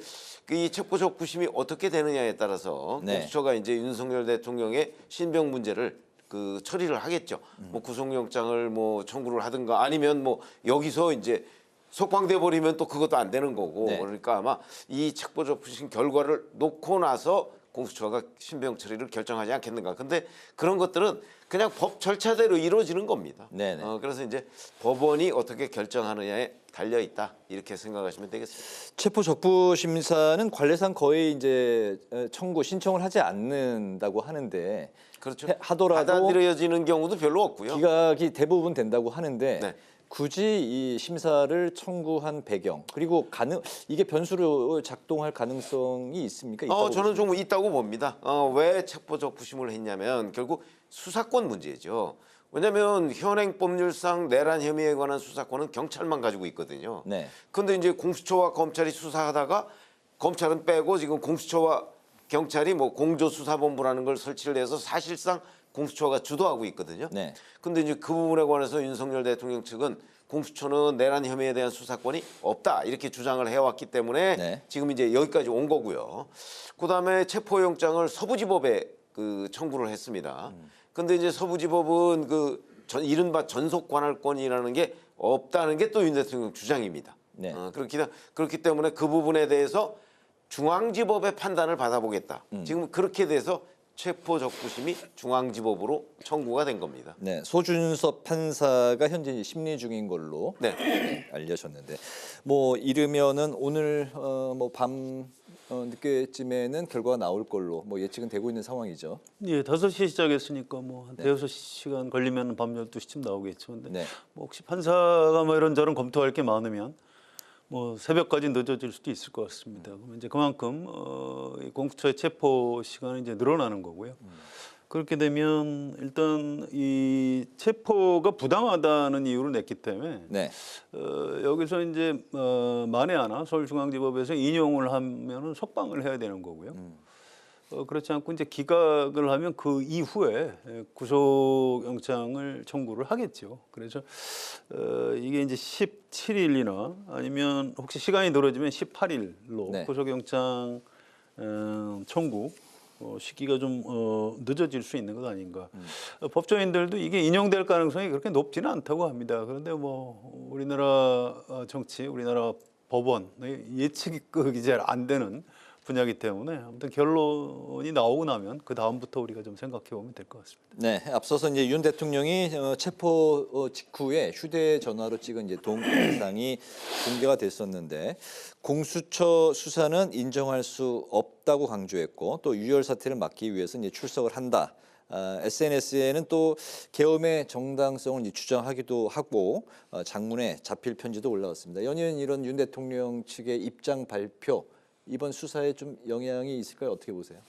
Speaker 18: 이 체포 적부심이 어떻게 되느냐에 따라서 공수처가 이제 윤석열 대통령의 신병 문제를 그 처리를 하겠죠. 뭐 구속영장을 뭐 청구를 하든가 아니면 뭐 여기서 이제 석방돼 버리면 또 그것도 안 되는 거고 그러니까 아마 이 체포 적부심 결과를 놓고 나서 공수처가 신병 처리를 결정하지 않겠는가. 근데 그런 것들은 그냥 법 절차대로 이루어지는 겁니다.
Speaker 2: 네네.
Speaker 18: 그래서 이제 법원이 어떻게 결정하느냐에 달려 있다 이렇게 생각하시면 되겠습니다.
Speaker 2: 체포 적부 심사는 관례상 거의 이제 청구 신청을 하지 않는다고 하는데
Speaker 18: 그렇죠.
Speaker 2: 하더라도
Speaker 18: 받아들여지는 경우도 별로 없고요.
Speaker 2: 기각이 대부분 된다고 하는데
Speaker 18: 네.
Speaker 2: 굳이 이 심사를 청구한 배경 그리고 이게 변수로 작동할 가능성이 있습니까?
Speaker 18: 저는 좀 있다고 봅니다. 왜 체포적 부심을 했냐면 결국 수사권 문제죠. 왜냐하면 현행 법률상 내란 혐의에 관한 수사권은 경찰만 가지고 있거든요.
Speaker 2: 네.
Speaker 18: 그런데 이제 공수처와 검찰이 수사하다가 검찰은 빼고 지금 공수처와 경찰이 뭐 공조수사본부라는 걸 설치를 해서 사실상 공수처가 주도하고 있거든요.
Speaker 2: 네.
Speaker 18: 근데 이제 그 부분에 관해서 윤석열 대통령 측은 공수처는 내란 혐의에 대한 수사권이 없다 이렇게 주장을 해왔기 때문에
Speaker 2: 네.
Speaker 18: 지금 이제 여기까지 온 거고요. 그다음에 체포영장을 서부지법에 청구를 했습니다. 근데 이제 서부지법은 이른바 전속관할권이라는 게 없다는 게 또 윤 대통령 주장입니다.
Speaker 2: 네.
Speaker 18: 그렇기 때문에 그 부분에 대해서 중앙지법의 판단을 받아보겠다. 지금 그렇게 돼서 체포적부심이 중앙지법으로 청구가 된 겁니다.
Speaker 2: 네, 소준섭 판사가 현재 심리 중인 걸로 알려졌는데, 뭐 이르면은 오늘 밤 늦게쯤에는 결과가 나올 걸로 뭐 예측은 되고 있는 상황이죠.
Speaker 17: 예, 5시에 시작했으니까 뭐 한 대여섯 시간 걸리면 밤 12시쯤 나오겠죠. 근데
Speaker 2: 네.
Speaker 17: 뭐 혹시 판사가 뭐 이런저런 검토할 게 많으면 뭐 새벽까지 늦어질 수도 있을 것 같습니다. 그러면 이제 그만큼 이 공수처의 체포 시간이 이제 늘어나는 거고요. 그렇게 되면 일단 이 체포가 부당하다는 이유를 냈기 때문에
Speaker 2: 네.
Speaker 17: 여기서 이제 만에 하나 서울중앙지법에서 인용을 하면은 석방을 해야 되는 거고요. 그렇지 않고 이제 기각을 하면 그 이후에 구속영장을 청구를 하겠죠. 그래서 이게 이제 17일이나 아니면 혹시 시간이 늘어지면 18일로
Speaker 2: 네.
Speaker 17: 구속영장 청구 시기가 좀 늦어질 수 있는 것 아닌가. 법조인들도 이게 인용될 가능성이 그렇게 높지는 않다고 합니다. 그런데 뭐 우리나라 정치, 우리나라 법원 예측이 잘 안 되는 분야이기 때문에 아무튼 결론이 나오고 나면 그 다음부터 우리가 좀 생각해 보면 될 것 같습니다.
Speaker 2: 네, 앞서서 이제 윤 대통령이 체포 직후에 휴대전화로 찍은 이제 동영상이 공개가 됐었는데 공수처 수사는 인정할 수 없다고 강조했고 또 유혈 사태를 막기 위해서 이제 출석을 한다. SNS에는 또 계엄의 정당성을 이제 주장하기도 하고 장문의 자필 편지도 올라왔습니다. 연이은 이런 윤 대통령 측의 입장 발표. 이번 수사에 좀 영향이 있을까요? 어떻게 보세요?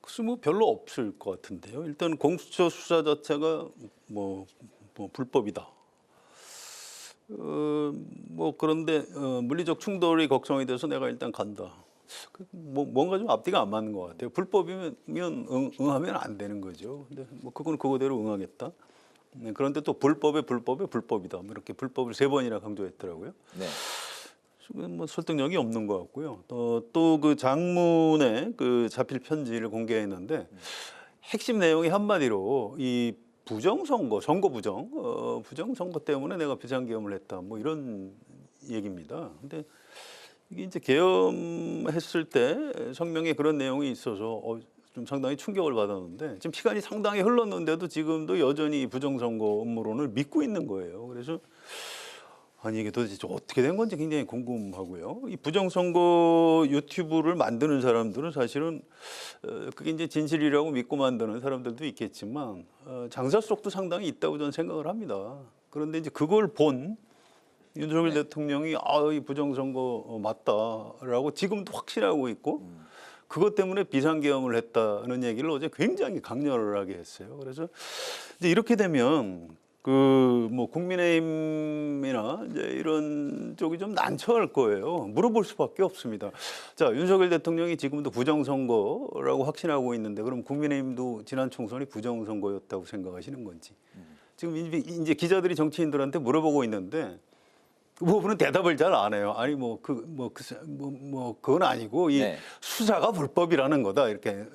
Speaker 17: 글쎄 뭐 별로 없을 것 같은데요. 일단 공수처 수사 자체가 뭐 불법이다. 뭐 그런데 물리적 충돌이 걱정이 돼서 내가 일단 간다. 뭔가 좀 앞뒤가 안 맞는 것 같아요. 불법이면 응하면 안 되는 거죠. 근데 뭐 그건 그거대로 응하겠다. 그런데 또 불법이다. 뭐 이렇게 불법을 3번이나 강조했더라고요.
Speaker 2: 네.
Speaker 17: 뭐 설득력이 없는 것 같고요. 또 그 장문의 그 자필 편지를 공개했는데 핵심 내용이 한마디로 이 부정선거, 선거 부정선거 때문에 내가 비상계엄을 했다. 뭐 이런 얘기입니다. 근데 이게 이제 계엄했을 때 성명에 그런 내용이 있어서 좀 상당히 충격을 받았는데 지금 시간이 상당히 흘렀는데도 지금도 여전히 부정선거 음모론을 믿고 있는 거예요. 그래서 아니 이게 도대체 어떻게 된 건지 굉장히 궁금하고요. 이 부정선거 유튜브를 만드는 사람들은 사실은 그게 이제 진실이라고 믿고 만드는 사람들도 있겠지만 장사 속도 상당히 있다고 저는 생각을 합니다. 그런데 이제 그걸 본 윤석열 대통령이 이 부정선거 맞다라고 지금도 확신하고 있고 그것 때문에 비상계엄을 했다는 얘기를 어제 굉장히 강렬하게 했어요. 그래서 이제 이렇게 되면 뭐 국민의힘이나 이제 이런 쪽이 좀 난처할 거예요. 물어볼 수밖에 없습니다. 자, 윤석열 대통령이 지금도 부정선거라고 확신하고 있는데 그럼 국민의힘도 지난 총선이 부정선거였다고 생각하시는 건지. 지금 이제 기자들이 정치인들한테 물어보고 있는데 그 부분은 대답을 잘 안 해요. 아니 그건 아니고 이 수사가 불법이라는 거다 이렇게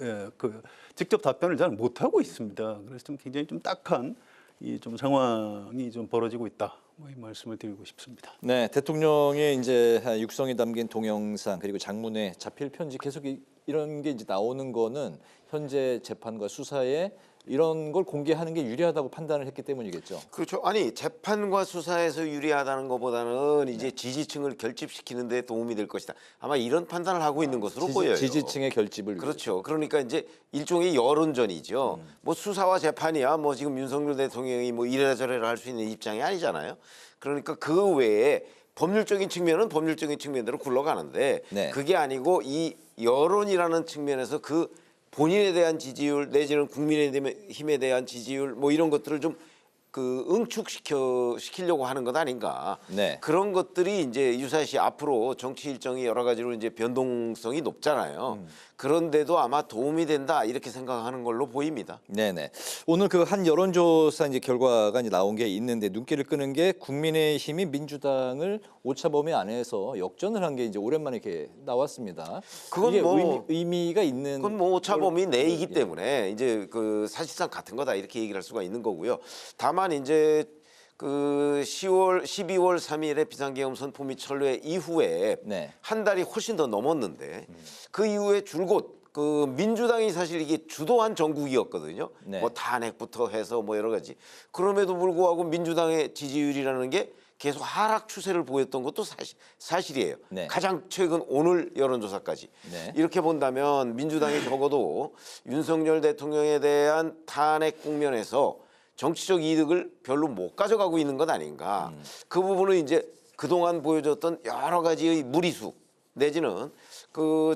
Speaker 17: 직접 답변을 잘 못 하고 있습니다. 그래서 좀 굉장히 좀 딱한 이 좀 상황이 좀 벌어지고 있다. 뭐 이 말씀을 드리고 싶습니다.
Speaker 2: 네, 대통령의 이제 육성이 담긴 동영상 그리고 장문의 자필 편지 계속 이런 게 이제 나오는 거는 현재 재판과 수사에 이런 걸 공개하는 게 유리하다고 판단을 했기 때문이겠죠.
Speaker 18: 그렇죠. 아니 재판과 수사에서 유리하다는 것보다는 이제 지지층을 결집시키는 데 도움이 될 것이다. 아마 이런 판단을 하고 있는 것으로 보여요.
Speaker 2: 지지층의 결집을
Speaker 18: 그렇죠. 그러니까 이제 일종의 여론전이죠. 뭐 수사와 재판이야 뭐 지금 윤석열 대통령이 뭐 이래저래를 할 수 있는 입장이 아니잖아요. 그러니까 그 외에 법률적인 측면은 법률적인 측면대로 굴러가는데 그게 아니고 이 여론이라는 측면에서 그 본인에 대한 지지율 내지는 국민의힘에 대한 지지율 뭐 이런 것들을 좀 응축시키려고 하는 것 아닌가. 그런 것들이 이제 유사시 앞으로 정치 일정이 여러 가지로 이제 변동성이 높잖아요. 그런데도 아마 도움이 된다 이렇게 생각하는 걸로 보입니다.
Speaker 2: 네네. 오늘 그 한 여론조사 이제 결과가 이제 나온 게 있는데 눈길을 끄는 게 국민의힘이 민주당을 오차 범위 안에서 역전을 한 게 이제 오랜만에 이렇게 나왔습니다.
Speaker 18: 그건
Speaker 2: 이게
Speaker 18: 뭐
Speaker 2: 의미가 있는.
Speaker 18: 그건 뭐 오차 범위 내이기 때문에 이제 그 사실상 같은 거다 이렇게 얘기를 할 수가 있는 거고요. 다만 이제 그 12월 3일에 비상계엄 선포 및 철회 이후에 한 달이 훨씬 더 넘었는데 그 이후에 줄곧 그 민주당이 사실 이게 주도한 정국이었거든요. 뭐 탄핵부터 해서 뭐 여러 가지. 그럼에도 불구하고 민주당의 지지율이라는 게 계속 하락 추세를 보였던 것도 사실이에요. 가장 최근 오늘 여론조사까지. 이렇게 본다면 민주당이 적어도 윤석열 대통령에 대한 탄핵 국면에서 정치적 이득을 별로 못 가져가고 있는 것 아닌가. 그 부분은 이제 그동안 보여줬던 여러 가지의 무리수 내지는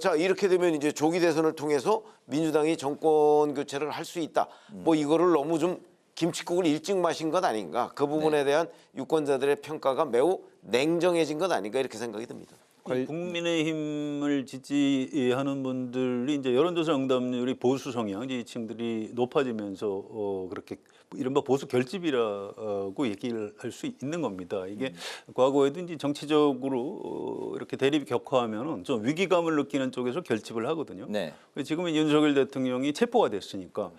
Speaker 18: 자 이렇게 되면 이제 조기 대선을 통해서 민주당이 정권 교체를 할 수 있다. 뭐 이거를 너무 좀 김칫국을 일찍 마신 것 아닌가. 그 부분에 대한 유권자들의 평가가 매우 냉정해진 것 아닌가 이렇게 생각이 듭니다.
Speaker 17: 국민의힘을 지지하는 분들이 이제 여론조사 응답률이 보수 성향 지지층들이 높아지면서 그렇게 이른바 보수 결집이라고 얘기를 할 수 있는 겁니다. 이게 과거에도 이제 정치적으로 이렇게 대립이 격화하면은 좀 위기감을 느끼는 쪽에서 결집을 하거든요. 지금은 윤석열 대통령이 체포가 됐으니까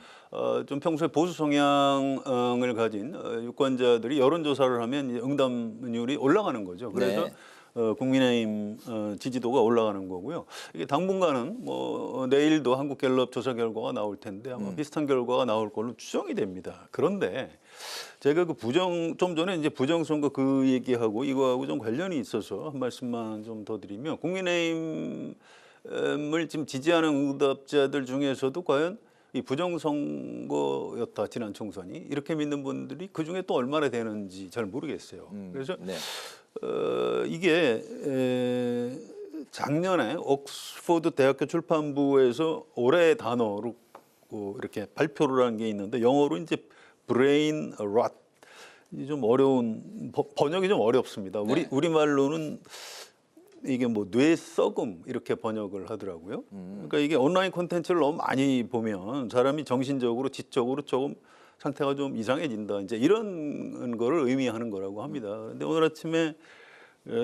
Speaker 17: 좀 평소에 보수 성향을 가진 유권자들이 여론조사를 하면 응답률이 올라가는 거죠. 그래서 국민의힘 지지도가 올라가는 거고요. 이게 당분간은 뭐 내일도 한국갤럽 조사 결과가 나올 텐데 아마 비슷한 결과가 나올 걸로 추정이 됩니다. 그런데 제가 좀 전에 이제 부정선거 그 얘기하고 이거하고 좀 관련이 있어서 한 말씀만 좀 더 드리면 국민의힘을 지금 지지하는 응답자들 중에서도 과연 이 부정선거였다 지난 총선이 이렇게 믿는 분들이 그 중에 또 얼마나 되는지 잘 모르겠어요. 그래서 이게 작년에 옥스퍼드 대학교 출판부에서 올해의 단어로 이렇게 발표를 한 게 있는데 영어로 이제 브레인 럿 좀 어려운 번역이 좀 어렵습니다. 우리말로는 이게 뭐 뇌썩음 이렇게 번역을 하더라고요. 그러니까 이게 온라인 콘텐츠를 너무 많이 보면 사람이 정신적으로 지적으로 조금 상태가 좀 이상해진다. 이제 이런 거를 의미하는 거라고 합니다. 그런데 오늘 아침에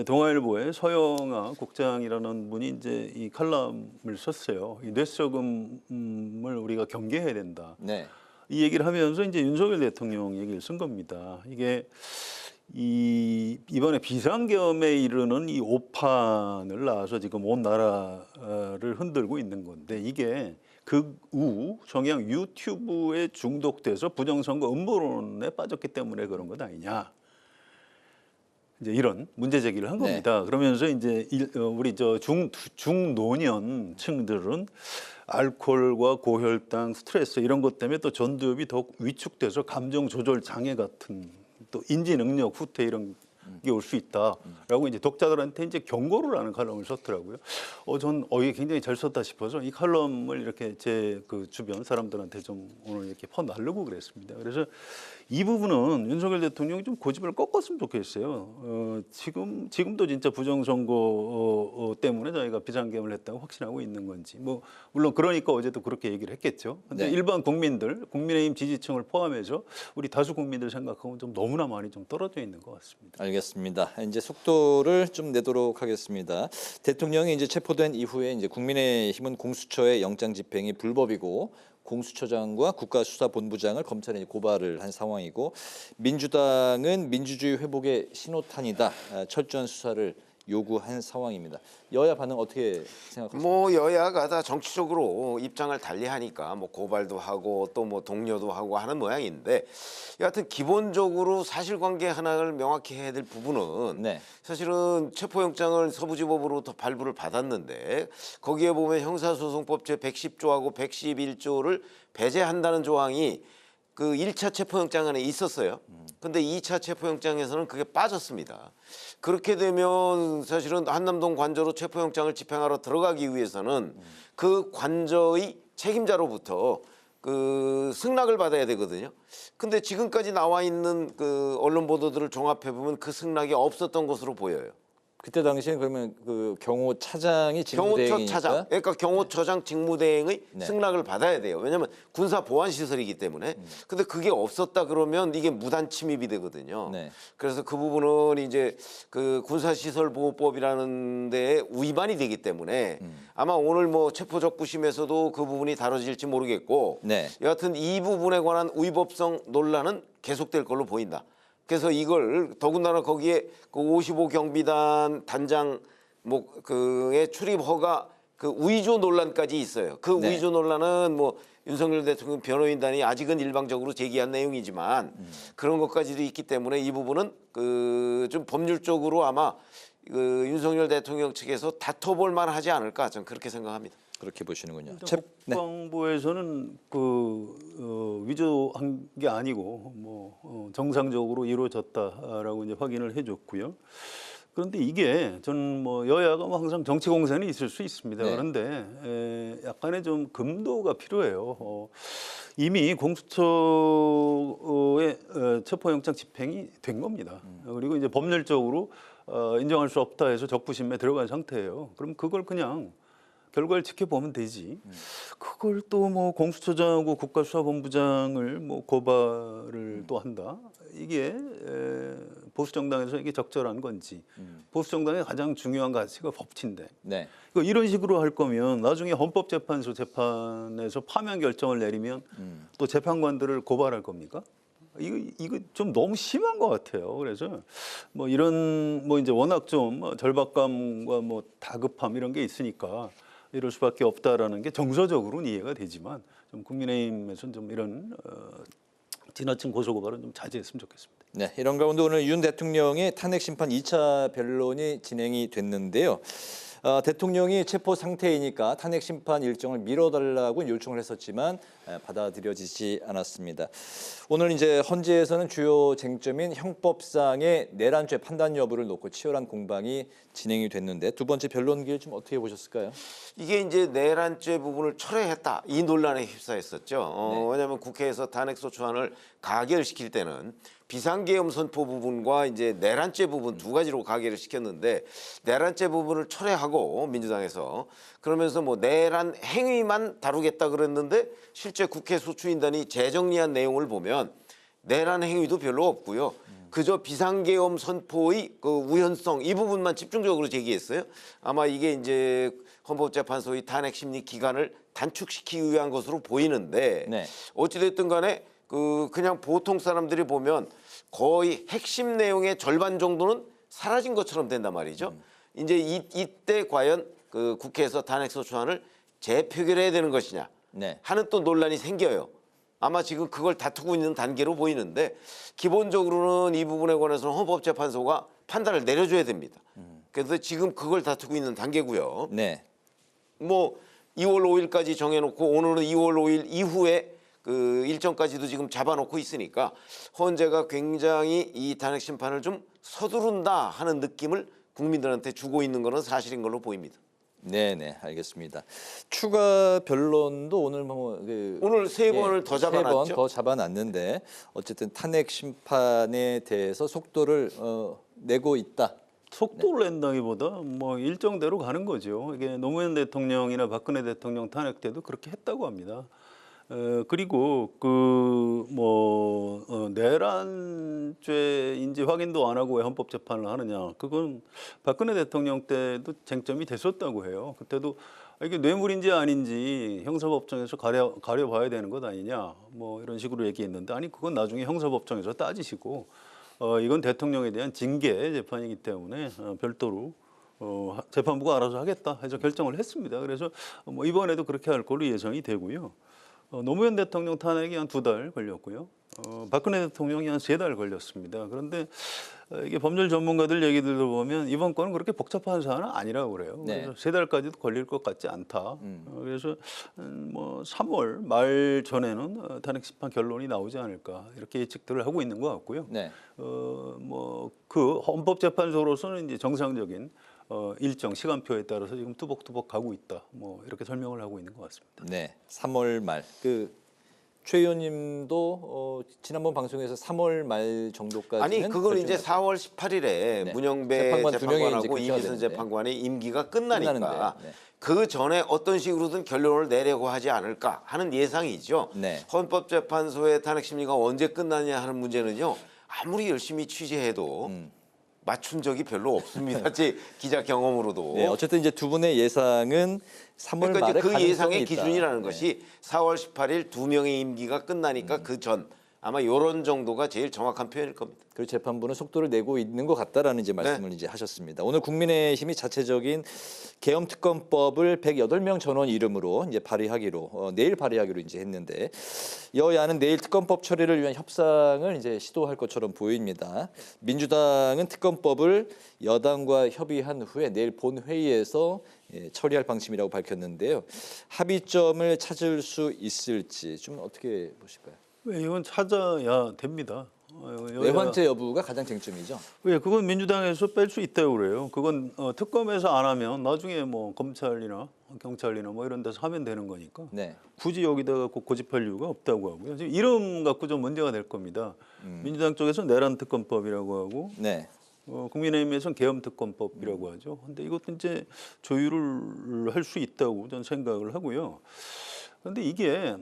Speaker 17: 동아일보에 서영아 국장이라는 분이 이제 이 칼럼을 썼어요. 이 뇌썩음을 우리가 경계해야 된다. 이 얘기를 하면서 이제 윤석열 대통령 얘기를 쓴 겁니다. 이게 이번에 비상계엄에 이르는 이 오판을 낳아서 지금 온 나라를 흔들고 있는 건데 이게 극우 정양 유튜브에 중독돼서 부정선거 음모론에 빠졌기 때문에 그런 것 아니냐. 이제 이런 문제 제기를 한 겁니다. 그러면서 이제 우리 중노년층들은 알코올과 고혈당, 스트레스 이런 것 때문에 또 전두엽이 더욱 위축돼서 감정 조절 장애 같은 또 인지 능력 후퇴 이런 게 올 수 있다라고 이제 독자들한테 이제 경고를 하는 칼럼을 썼더라고요. 전 이게 굉장히 잘 썼다 싶어서 이 칼럼을 이렇게 제 그 주변 사람들한테 좀 오늘 이렇게 퍼나르고 그랬습니다. 그래서 이 부분은 윤석열 대통령이 좀 고집을 꺾었으면 좋겠어요. 지금도 진짜 부정선거 때문에 저희가 비상계엄을 했다고 확신하고 있는 건지. 뭐 물론 그러니까 어제도 그렇게 얘기를 했겠죠. 근데 일반 국민들, 국민의힘 지지층을 포함해서 우리 다수 국민들 생각하고는 좀 너무나 많이 좀 떨어져 있는 것 같습니다.
Speaker 2: 알겠습니다. 이제 속도를 좀 내도록 하겠습니다. 대통령이 이제 체포된 이후에 이제 국민의힘은 공수처의 영장 집행이 불법이고 공수처장과 국가수사본부장을 검찰에 고발을 한 상황이고 민주당은 민주주의 회복의 신호탄이다. 철저한 수사를 요구한 상황입니다. 여야 반응 어떻게 생각하십니까?
Speaker 18: 뭐 여야가 다 정치적으로 입장을 달리하니까 뭐 고발도 하고 또 뭐 독려도 하고 하는 모양인데 여하튼 기본적으로 사실관계 하나를 명확히 해야 될 부분은 사실은 체포영장을 서부지법으로부터 발부를 받았는데 거기에 보면 형사소송법 제 110조하고 111조를 배제한다는 조항이 그 1차 체포영장 안에 있었어요. 근데 2차 체포영장에서는 그게 빠졌습니다. 그렇게 되면 사실은 한남동 관저로 체포영장을 집행하러 들어가기 위해서는 그 관저의 책임자로부터 그 승낙을 받아야 되거든요. 근데 지금까지 나와 있는 그 언론 보도들을 종합해 보면 그 승낙이 없었던 것으로 보여요.
Speaker 2: 그때 당시엔 그러면 그 경호차장이 직무대행이니까
Speaker 18: 경호처차장, 그러니까 경호처장 직무대행의
Speaker 2: 네.
Speaker 18: 승낙을 받아야 돼요. 왜냐하면 군사 보안 시설이기 때문에. 근데 그게 없었다 그러면 이게 무단 침입이 되거든요. 그래서 그 부분은 이제 그 군사시설보호법이라는 데에 위반이 되기 때문에 아마 오늘 뭐 체포적부심에서도 그 부분이 다뤄질지 모르겠고 여하튼 이 부분에 관한 위법성 논란은 계속될 걸로 보인다. 그래서 이걸 더군다나 거기에 그 55경비단 단장 뭐 그의 출입 허가 그 위조 논란까지 있어요. 그 위조 논란은 뭐 윤석열 대통령 변호인단이 아직은 일방적으로 제기한 내용이지만 그런 것까지도 있기 때문에 이 부분은 그 좀 법률적으로 아마 그 윤석열 대통령 측에서 다퉈볼 만하지 않을까 저는 그렇게 생각합니다.
Speaker 2: 그렇게 보시는군요.
Speaker 17: 국방부에서는 그 위조한 게 아니고 뭐 정상적으로 이루어졌다라고 이제 확인을 해줬고요. 그런데 이게 저는 뭐 여야가 뭐 항상 정치 공세는 있을 수 있습니다. 그런데 약간의 좀 금도가 필요해요. 이미 공수처의 체포영장 집행이 된 겁니다. 그리고 이제 법률적으로 인정할 수 없다 해서 적부심에 들어간 상태예요. 그럼 그걸 그냥 결과를 지켜보면 되지. 그걸 또 뭐 공수처장하고 국가수사본부장을 뭐 고발을 또 한다. 이게 보수 정당에서 이게 적절한 건지. 보수 정당의 가장 중요한 가치가 법치인데. 그러니까 이런 식으로 할 거면 나중에 헌법재판소 재판에서 파면 결정을 내리면 또 재판관들을 고발할 겁니까? 이거 좀 너무 심한 것 같아요. 그래서 뭐 이런 뭐 이제 워낙 좀 절박감과 뭐 다급함 이런 게 있으니까 이럴 수밖에 없다라는 게 정서적으로는 이해가 되지만 좀 국민의힘에서는 좀 이런 지나친 고소고발은 좀 자제했으면 좋겠습니다.
Speaker 2: 네, 이런 가운데 오늘 윤 대통령의 탄핵 심판 2차 변론이 진행이 됐는데요. 대통령이 체포 상태이니까 탄핵 심판 일정을 미뤄달라고 요청을 했었지만 받아들여지지 않았습니다. 오늘 이제 헌재에서는 주요 쟁점인 형법상의 내란죄 판단 여부를 놓고 치열한 공방이 진행이 됐는데 두 번째 변론기를 좀 어떻게 보셨을까요?
Speaker 18: 이게 이제 내란죄 부분을 철회했다 이 논란에 휩싸였었죠. 왜냐하면 국회에서 탄핵소추안을 가결시킬 때는 비상계엄 선포 부분과 이제 내란죄 부분 두 가지로 가결을 시켰는데 내란죄 부분을 철회하고 민주당에서 그러면서 뭐 내란 행위만 다루겠다 그랬는데 실제 국회 소추인단이 재정리한 내용을 보면 내란 행위도 별로 없고요. 그저 비상계엄 선포의 그 우연성 이 부분만 집중적으로 제기했어요. 아마 이게 이제 헌법재판소의 탄핵 심리 기간을 단축시키기 위한 것으로 보이는데 어찌됐든 간에 그냥 보통 사람들이 보면 거의 핵심 내용의 절반 정도는 사라진 것처럼 된단 말이죠. 이제 이때 과연 그 국회에서 탄핵소추안을 재표결해야 되는 것이냐 하는 또 논란이 생겨요. 아마 지금 그걸 다투고 있는 단계로 보이는데 기본적으로는 이 부분에 관해서는 헌법재판소가 판단을 내려줘야 됩니다. 그래서 지금 그걸 다투고 있는 단계고요. 뭐 2월 5일까지 정해놓고 오늘은 2월 5일 이후에 그 일정까지도 지금 잡아놓고 있으니까 헌재가 굉장히 이 탄핵 심판을 좀 서두른다 하는 느낌을 국민들한테 주고 있는 것은 사실인 걸로 보입니다.
Speaker 2: 네, 알겠습니다. 추가 변론도 오늘
Speaker 18: 오늘 세 번을 더 잡아놨죠.
Speaker 2: 3번 더 잡아놨는데 어쨌든 탄핵 심판에 대해서 속도를 내고 있다.
Speaker 17: 속도를 낸다기보다 뭐 일정대로 가는 거죠. 이게 노무현 대통령이나 박근혜 대통령 탄핵 때도 그렇게 했다고 합니다. 그리고 내란죄인지 확인도 안 하고 왜 헌법재판을 하느냐. 그건 박근혜 대통령 때도 쟁점이 됐었다고 해요. 그때도 이게 뇌물인지 아닌지 형사법정에서 가려봐야 되는 것 아니냐. 뭐 이런 식으로 얘기했는데 아니 그건 나중에 형사법정에서 따지시고 이건 대통령에 대한 징계 재판이기 때문에 별도로 재판부가 알아서 하겠다 해서 결정을 했습니다. 그래서 뭐 이번에도 그렇게 할 걸로 예상이 되고요. 노무현 대통령 탄핵이 한 2달 걸렸고요. 박근혜 대통령이 한 3달 걸렸습니다. 그런데 이게 법률 전문가들 얘기 들어보면 이번 건은 그렇게 복잡한 사안은 아니라고 그래요.
Speaker 2: 네.
Speaker 17: 그래서 3달까지도 걸릴 것 같지 않다. 그래서 뭐 3월 말 전에는 탄핵 심판 결론이 나오지 않을까 이렇게 예측들을 하고 있는 것 같고요.
Speaker 2: 네.
Speaker 17: 뭐 그 헌법재판소로서는 이제 정상적인 일정 시간표에 따라서 지금 뚜벅뚜벅 가고 있다. 뭐 이렇게 설명을 하고 있는 것 같습니다.
Speaker 2: 네, 3월 말. 최 의원님도 지난번 방송에서 3월 말 정도까지는
Speaker 18: 아니 그건 이제 4월 18일에
Speaker 2: 네.
Speaker 18: 문영배
Speaker 2: 재판관
Speaker 18: 재판관하고
Speaker 2: 이제
Speaker 18: 이미선
Speaker 2: 되는데.
Speaker 18: 재판관의 임기가 끝나니까
Speaker 2: 끝나는데, 네.
Speaker 18: 그 전에 어떤 식으로든 결론을 내려고 하지 않을까 하는 예상이죠.
Speaker 2: 네.
Speaker 18: 헌법재판소의 탄핵 심리가 언제 끝나냐 하는 문제는요. 아무리 열심히 취재해도 맞춘 적이 별로 없습니다. 제 기자 경험으로도.
Speaker 2: 네, 어쨌든 이제 두 분의 예상은 3월
Speaker 18: 그러니까
Speaker 2: 말에
Speaker 18: 이제 그
Speaker 2: 가능성이
Speaker 18: 예상의
Speaker 2: 있다.
Speaker 18: 기준이라는
Speaker 2: 네.
Speaker 18: 것이 4월 18일 2명의 임기가 끝나니까 그 전 아마 이런 정도가 제일 정확한 표현일 겁니다.
Speaker 2: 그리고 재판부는 속도를 내고 있는 것 같다라는 이제 말씀을 이제 하셨습니다. 오늘 국민의힘이 자체적인 계엄 특검법을 108명 전원 이름으로 이제 발의하기로 내일 발의하기로 이제 했는데 여야는 내일 특검법 처리를 위한 협상을 이제 시도할 것처럼 보입니다. 민주당은 특검법을 여당과 협의한 후에 내일 본회의에서 처리할 방침이라고 밝혔는데요. 합의점을 찾을 수 있을지 좀 어떻게 보실까요?
Speaker 17: 이건 찾아야 됩니다.
Speaker 2: 외환죄 여부가 가장 쟁점이죠.
Speaker 17: 예, 그건 민주당에서 뺄 수 있다고 그래요. 그건 특검에서 안 하면 나중에 뭐 검찰이나 경찰이나 뭐 이런 데서 하면 되는 거니까.
Speaker 2: 네.
Speaker 17: 굳이 여기다가 고집할 이유가 없다고 하고요. 지금 이름 갖고 좀 문제가 될 겁니다. 민주당 쪽에서 내란 특검법이라고 하고,
Speaker 2: 네.
Speaker 17: 국민의힘에서는 계엄 특검법이라고 하죠. 근데 이것도 이제 조율을 할 수 있다고 저는 생각을 하고요. 그런데 이게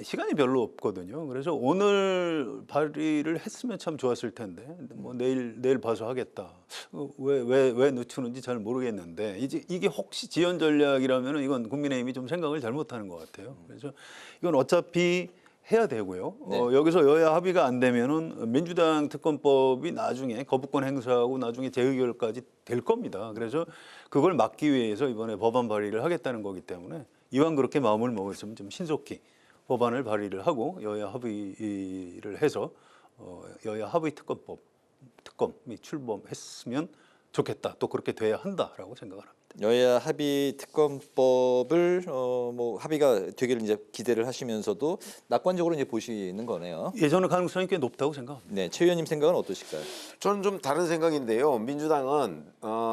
Speaker 17: 시간이 별로 없거든요. 그래서 오늘 발의를 했으면 참 좋았을 텐데 뭐 내일 봐서 하겠다. 왜 늦추는지 잘 모르겠는데 이게 혹시 지연 전략이라면 이건 국민의힘이 좀 생각을 잘못하는 것 같아요. 그래서 이건 어차피 해야 되고요.
Speaker 2: 네.
Speaker 17: 여기서 여야 합의가 안 되면은 민주당 특검법이 나중에 거부권 행사하고 나중에 재의결까지 될 겁니다. 그래서 그걸 막기 위해서 이번에 법안 발의를 하겠다는 거기 때문에 이왕 그렇게 마음을 먹었으면 좀 신속히 법안을 발의를 하고 여야 합의를 해서 여야 합의 특검이 출범했으면 좋겠다. 또 그렇게 돼야 한다라고 생각을 합니다.
Speaker 2: 여야 합의 특검법을 뭐 합의가 되기를 이제 기대를 하시면서도 낙관적으로 이제 보시는 거네요.
Speaker 17: 예, 저는 가능성이 꽤 높다고 생각합니다.
Speaker 2: 네, 최 의원님 생각은 어떠실까요?
Speaker 18: 저는 좀 다른 생각인데요. 민주당은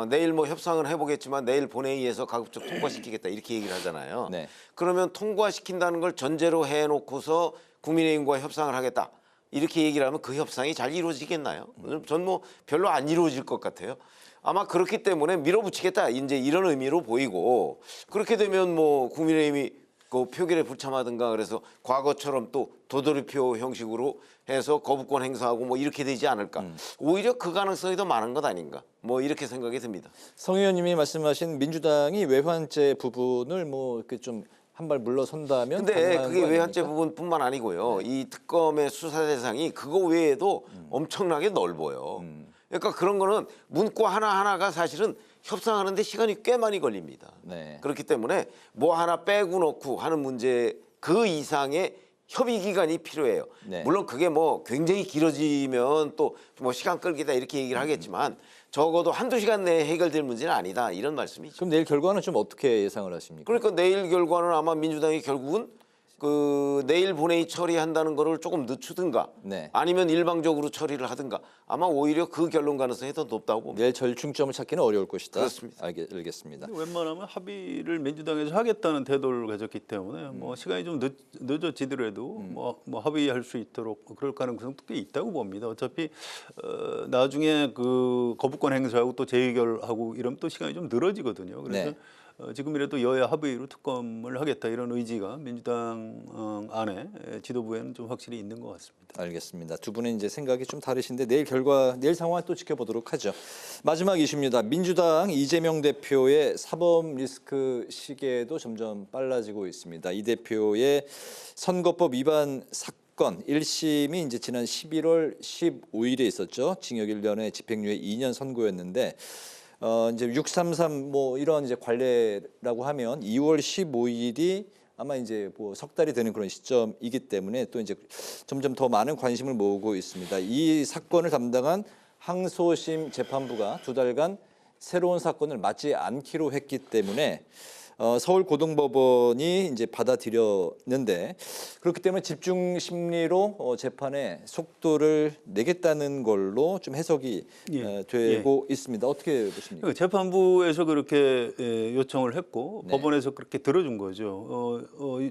Speaker 18: 내일 뭐 협상을 해보겠지만 내일 본회의에서 가급적 통과시키겠다 이렇게 얘기를 하잖아요.
Speaker 2: 네.
Speaker 18: 그러면 통과시킨다는 걸 전제로 해놓고서 국민의힘과 협상을 하겠다 이렇게 얘기를 하면 그 협상이 잘 이루어지겠나요? 전 뭐 별로 안 이루어질 것 같아요. 아마 그렇기 때문에 밀어붙이겠다 이제 이런 의미로 보이고 그렇게 되면 뭐 국민의힘이 그 표결에 불참하든가 그래서 과거처럼 또 도돌이표 형식으로 해서 거부권 행사하고 뭐 이렇게 되지 않을까. 오히려 그 가능성이 더 많은 것 아닌가. 뭐 이렇게 생각이 듭니다.
Speaker 2: 성 의원님이 말씀하신 민주당이 외환죄 부분을 뭐 이렇게 좀 한 발 물러선다면
Speaker 18: 근데
Speaker 2: 가능한
Speaker 18: 그게
Speaker 2: 거
Speaker 18: 외환죄
Speaker 2: 아닙니까?
Speaker 18: 부분뿐만 아니고요. 이 특검의 수사 대상이 그거 외에도 엄청나게 넓어요. 그러니까 그런 거는 문구 하나하나가 사실은 협상하는데 시간이 꽤 많이 걸립니다.
Speaker 2: 네.
Speaker 18: 그렇기 때문에 뭐 하나 빼고 놓고 하는 문제 그 이상의 협의 기간이 필요해요.
Speaker 2: 네.
Speaker 18: 물론 그게 뭐 굉장히 길어지면 또 뭐 시간 끌기다 이렇게 얘기를 하겠지만 적어도 한두 시간 내에 해결될 문제는 아니다 이런 말씀이죠.
Speaker 2: 그럼 내일 결과는 좀 어떻게 예상을 하십니까?
Speaker 18: 그러니까 내일 결과는 아마 민주당이 결국은 그 내일 본회의 처리한다는 거를 조금 늦추든가
Speaker 2: 네.
Speaker 18: 아니면 일방적으로 처리를 하든가 아마 오히려 그 결론 가능성이 더 높다고 봅니다.
Speaker 2: 내일 절충점을 찾기는 어려울 것이다.
Speaker 18: 그렇습니다.
Speaker 2: 알겠습니다.
Speaker 17: 웬만하면 합의를 민주당에서 하겠다는 태도를 가졌기 때문에 뭐 시간이 좀 늦어지더라도 뭐 합의할 수 있도록 그럴 가능성도 꽤 있다고 봅니다. 어차피 나중에 그 거부권 행사하고 또 재의결하고 이러면 또 시간이 좀 늘어지거든요. 그래서
Speaker 2: 네.
Speaker 17: 지금이라도 여야 합의로 특검을 하겠다 이런 의지가 민주당 안에 지도부에는 좀 확실히 있는 것 같습니다.
Speaker 2: 알겠습니다. 두 분의 이제 생각이 좀 다르신데 내일 상황을 또 지켜보도록 하죠. 마지막 이슈입니다. 민주당 이재명 대표의 사법 리스크 시계도 점점 빨라지고 있습니다. 이 대표의 선거법 위반 사건 1심이 이제 지난 11월 15일에 있었죠. 징역 1년에 집행유예 2년 선고였는데 이제 633 뭐 이런 이제 관례라고 하면 2월 15일이 아마 이제 뭐 석 달이 되는 그런 시점이기 때문에 또 이제 점점 더 많은 관심을 모으고 있습니다. 이 사건을 담당한 항소심 재판부가 2달간 새로운 사건을 맡지 않기로 했기 때문에 서울고등법원이 이제 받아들였는데 그렇기 때문에 집중 심리로 재판에 속도를 내겠다는 걸로 좀 해석이 되고 있습니다. 어떻게 보십니까?
Speaker 17: 재판부에서 그렇게 요청을 했고 법원에서 그렇게 들어준 거죠.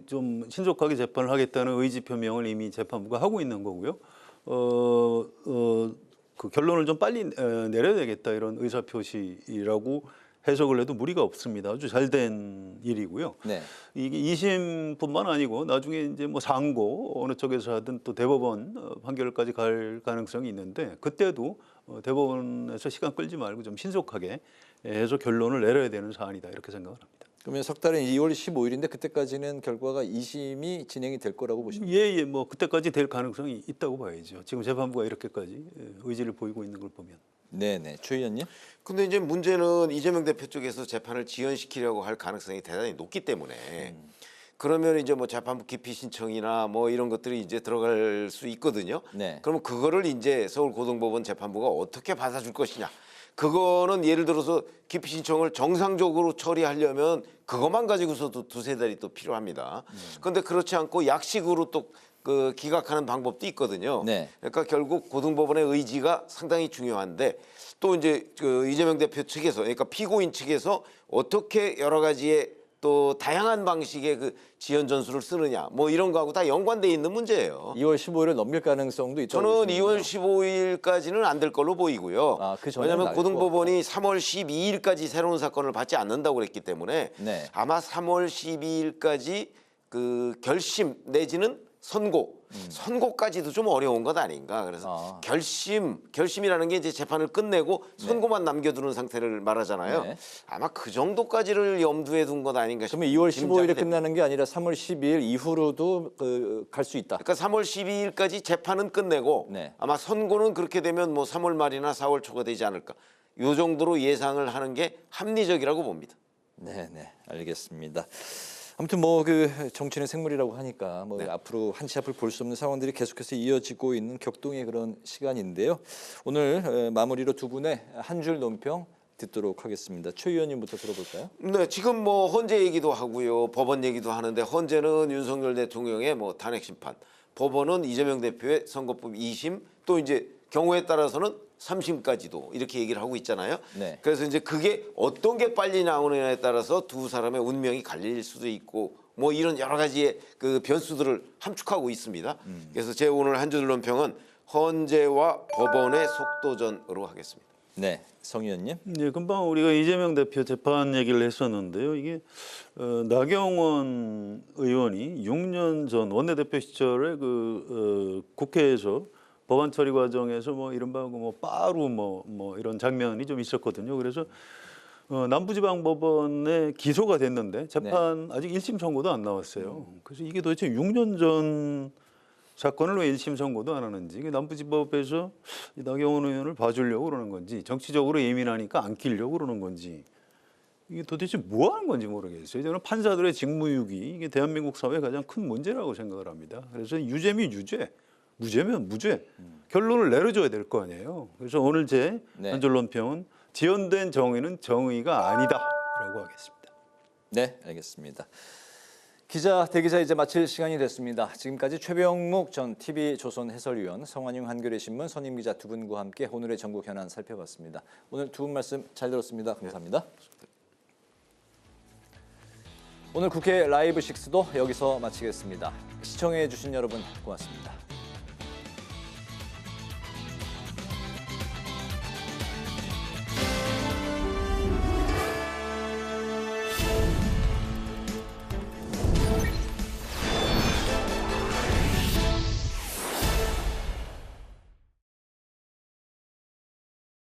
Speaker 17: 좀 신속하게 재판을 하겠다는 의지 표명을 이미 재판부가 하고 있는 거고요. 그 결론을 좀 빨리 내려야 되겠다 이런 의사 표시라고 해석을 해도 무리가 없습니다. 아주 잘된 일이고요.
Speaker 2: 네.
Speaker 17: 이게 2심뿐만 아니고 나중에 이제 뭐 상고 어느 쪽에서 하든 또 대법원 판결까지 갈 가능성이 있는데 그때도 대법원에서 시간 끌지 말고 좀 신속하게 해서 결론을 내려야 되는 사안이다 이렇게 생각을 합니다.
Speaker 2: 그러면 석 달은 2월 15일인데 그때까지는 결과가 2심이 진행이 될 거라고 보십니까?
Speaker 17: 예, 뭐 그때까지 될 가능성이 있다고 봐야죠. 지금 재판부가 이렇게까지 의지를 보이고 있는 걸 보면.
Speaker 2: 네네. 최 의원님.
Speaker 18: 근데 이제 문제는 이재명 대표 쪽에서 재판을 지연시키려고 할 가능성이 대단히 높기 때문에 그러면 이제 뭐 재판부 기피 신청이나 뭐 이런 것들이 이제 들어갈 수 있거든요.
Speaker 2: 네.
Speaker 18: 그러면 그거를 이제 서울고등법원 재판부가 어떻게 받아줄 것이냐. 그거는 예를 들어서 기피 신청을 정상적으로 처리하려면 그것만 가지고서도 2-3달이 또 필요합니다. 그런데 그렇지 않고 약식으로 또 그 기각하는 방법도 있거든요.
Speaker 2: 네.
Speaker 18: 그러니까 결국 고등법원의 의지가 상당히 중요한데 또 이제 그 이재명 대표 측에서 그러니까 피고인 측에서 어떻게 여러 가지의 또 다양한 방식의 그 지연 전술을 쓰느냐 뭐 이런 거하고 다 연관돼 있는 문제예요.
Speaker 2: 2월 15일을 넘길 가능성도 있다고
Speaker 18: 저는
Speaker 2: 보시는군요.
Speaker 18: 2월 15일까지는 안 될 걸로 보이고요.
Speaker 2: 그 전에는
Speaker 18: 왜냐하면
Speaker 2: 날
Speaker 18: 고등법원이 3월 12일까지 새로운 사건을 받지 않는다고 그랬기 때문에
Speaker 2: 네.
Speaker 18: 아마 3월 12일까지 그 결심 내지는 선고까지도 좀 어려운 것 아닌가. 그래서 결심이라는 게 이제 재판을 끝내고 선고만 남겨두는 상태를 말하잖아요.
Speaker 2: 네.
Speaker 18: 아마 그 정도까지를 염두에 둔 것 아닌가 싶어요.
Speaker 2: 그러면 2월 15일에 끝나는 게 아니라 3월 12일 이후로도 갈 수 있다.
Speaker 18: 그러니까 3월 12일까지 재판은 끝내고 아마 선고는 그렇게 되면 뭐 3월 말이나 4월 초가 되지 않을까. 이 정도로 예상을 하는 게 합리적이라고 봅니다.
Speaker 2: 네, 알겠습니다. 아무튼 뭐 그 정치는 생물이라고 하니까 뭐 앞으로 한치 앞을 볼 수 없는 상황들이 계속해서 이어지고 있는 격동의 그런 시간인데요. 오늘 마무리로 두 분의 한 줄 논평 듣도록 하겠습니다. 최 의원님부터 들어볼까요?
Speaker 18: 네, 지금 뭐 헌재 얘기도 하고요, 법원 얘기도 하는데 헌재는 윤석열 대통령의 뭐 탄핵 심판, 법원은 이재명 대표의 선거법 2심, 또 이제 경우에 따라서는 3심까지도 이렇게 얘기를 하고 있잖아요.
Speaker 2: 네.
Speaker 18: 그래서 이제 그게 어떤 게 빨리 나오느냐에 따라서 두 사람의 운명이 갈릴 수도 있고 뭐 이런 여러 가지의 그 변수들을 함축하고 있습니다. 그래서 제 오늘 한 줄 논평은 헌재와 법원의 속도전으로 하겠습니다.
Speaker 2: 네, 성 의원님.
Speaker 17: 네, 금방 우리가 이재명 대표 재판 얘기를 했었는데요. 이게 나경원 의원이 6년 전 원내대표 시절에 그 국회에서 법안 처리 과정에서 뭐 이른바 뭐 빠루 뭐 이런 장면이 좀 있었거든요. 그래서 남부지방법원에 기소가 됐는데 재판 아직 1심 선고도 안 나왔어요. 그래서 이게 도대체 6년 전 사건을 왜 1심 선고도 안 하는지, 남부지법에서 나경원 의원을 봐주려고 그러는 건지, 정치적으로 예민하니까 안 끼려고 그러는 건지, 이게 도대체 뭐 하는 건지 모르겠어요. 저는 판사들의 직무유기, 이게 대한민국 사회의 가장 큰 문제라고 생각을 합니다. 그래서 유죄면 유죄, 무죄면 무죄, 결론을 내려줘야 될 거 아니에요. 그래서 오늘 제 한 줄 논평은 지연된 정의는 정의가 아니다라고 하겠습니다.
Speaker 2: 네, 알겠습니다. 기자 대기자 이제 마칠 시간이 됐습니다. 지금까지 최병묵 전 TV조선 해설위원, 성환용 한겨레 신문 선임 기자 두 분과 함께 오늘의 전국 현안 살펴봤습니다. 오늘 두 분 말씀 잘 들었습니다. 감사합니다. 오늘 국회 라이브 6도 여기서 마치겠습니다. 시청해 주신 여러분 고맙습니다.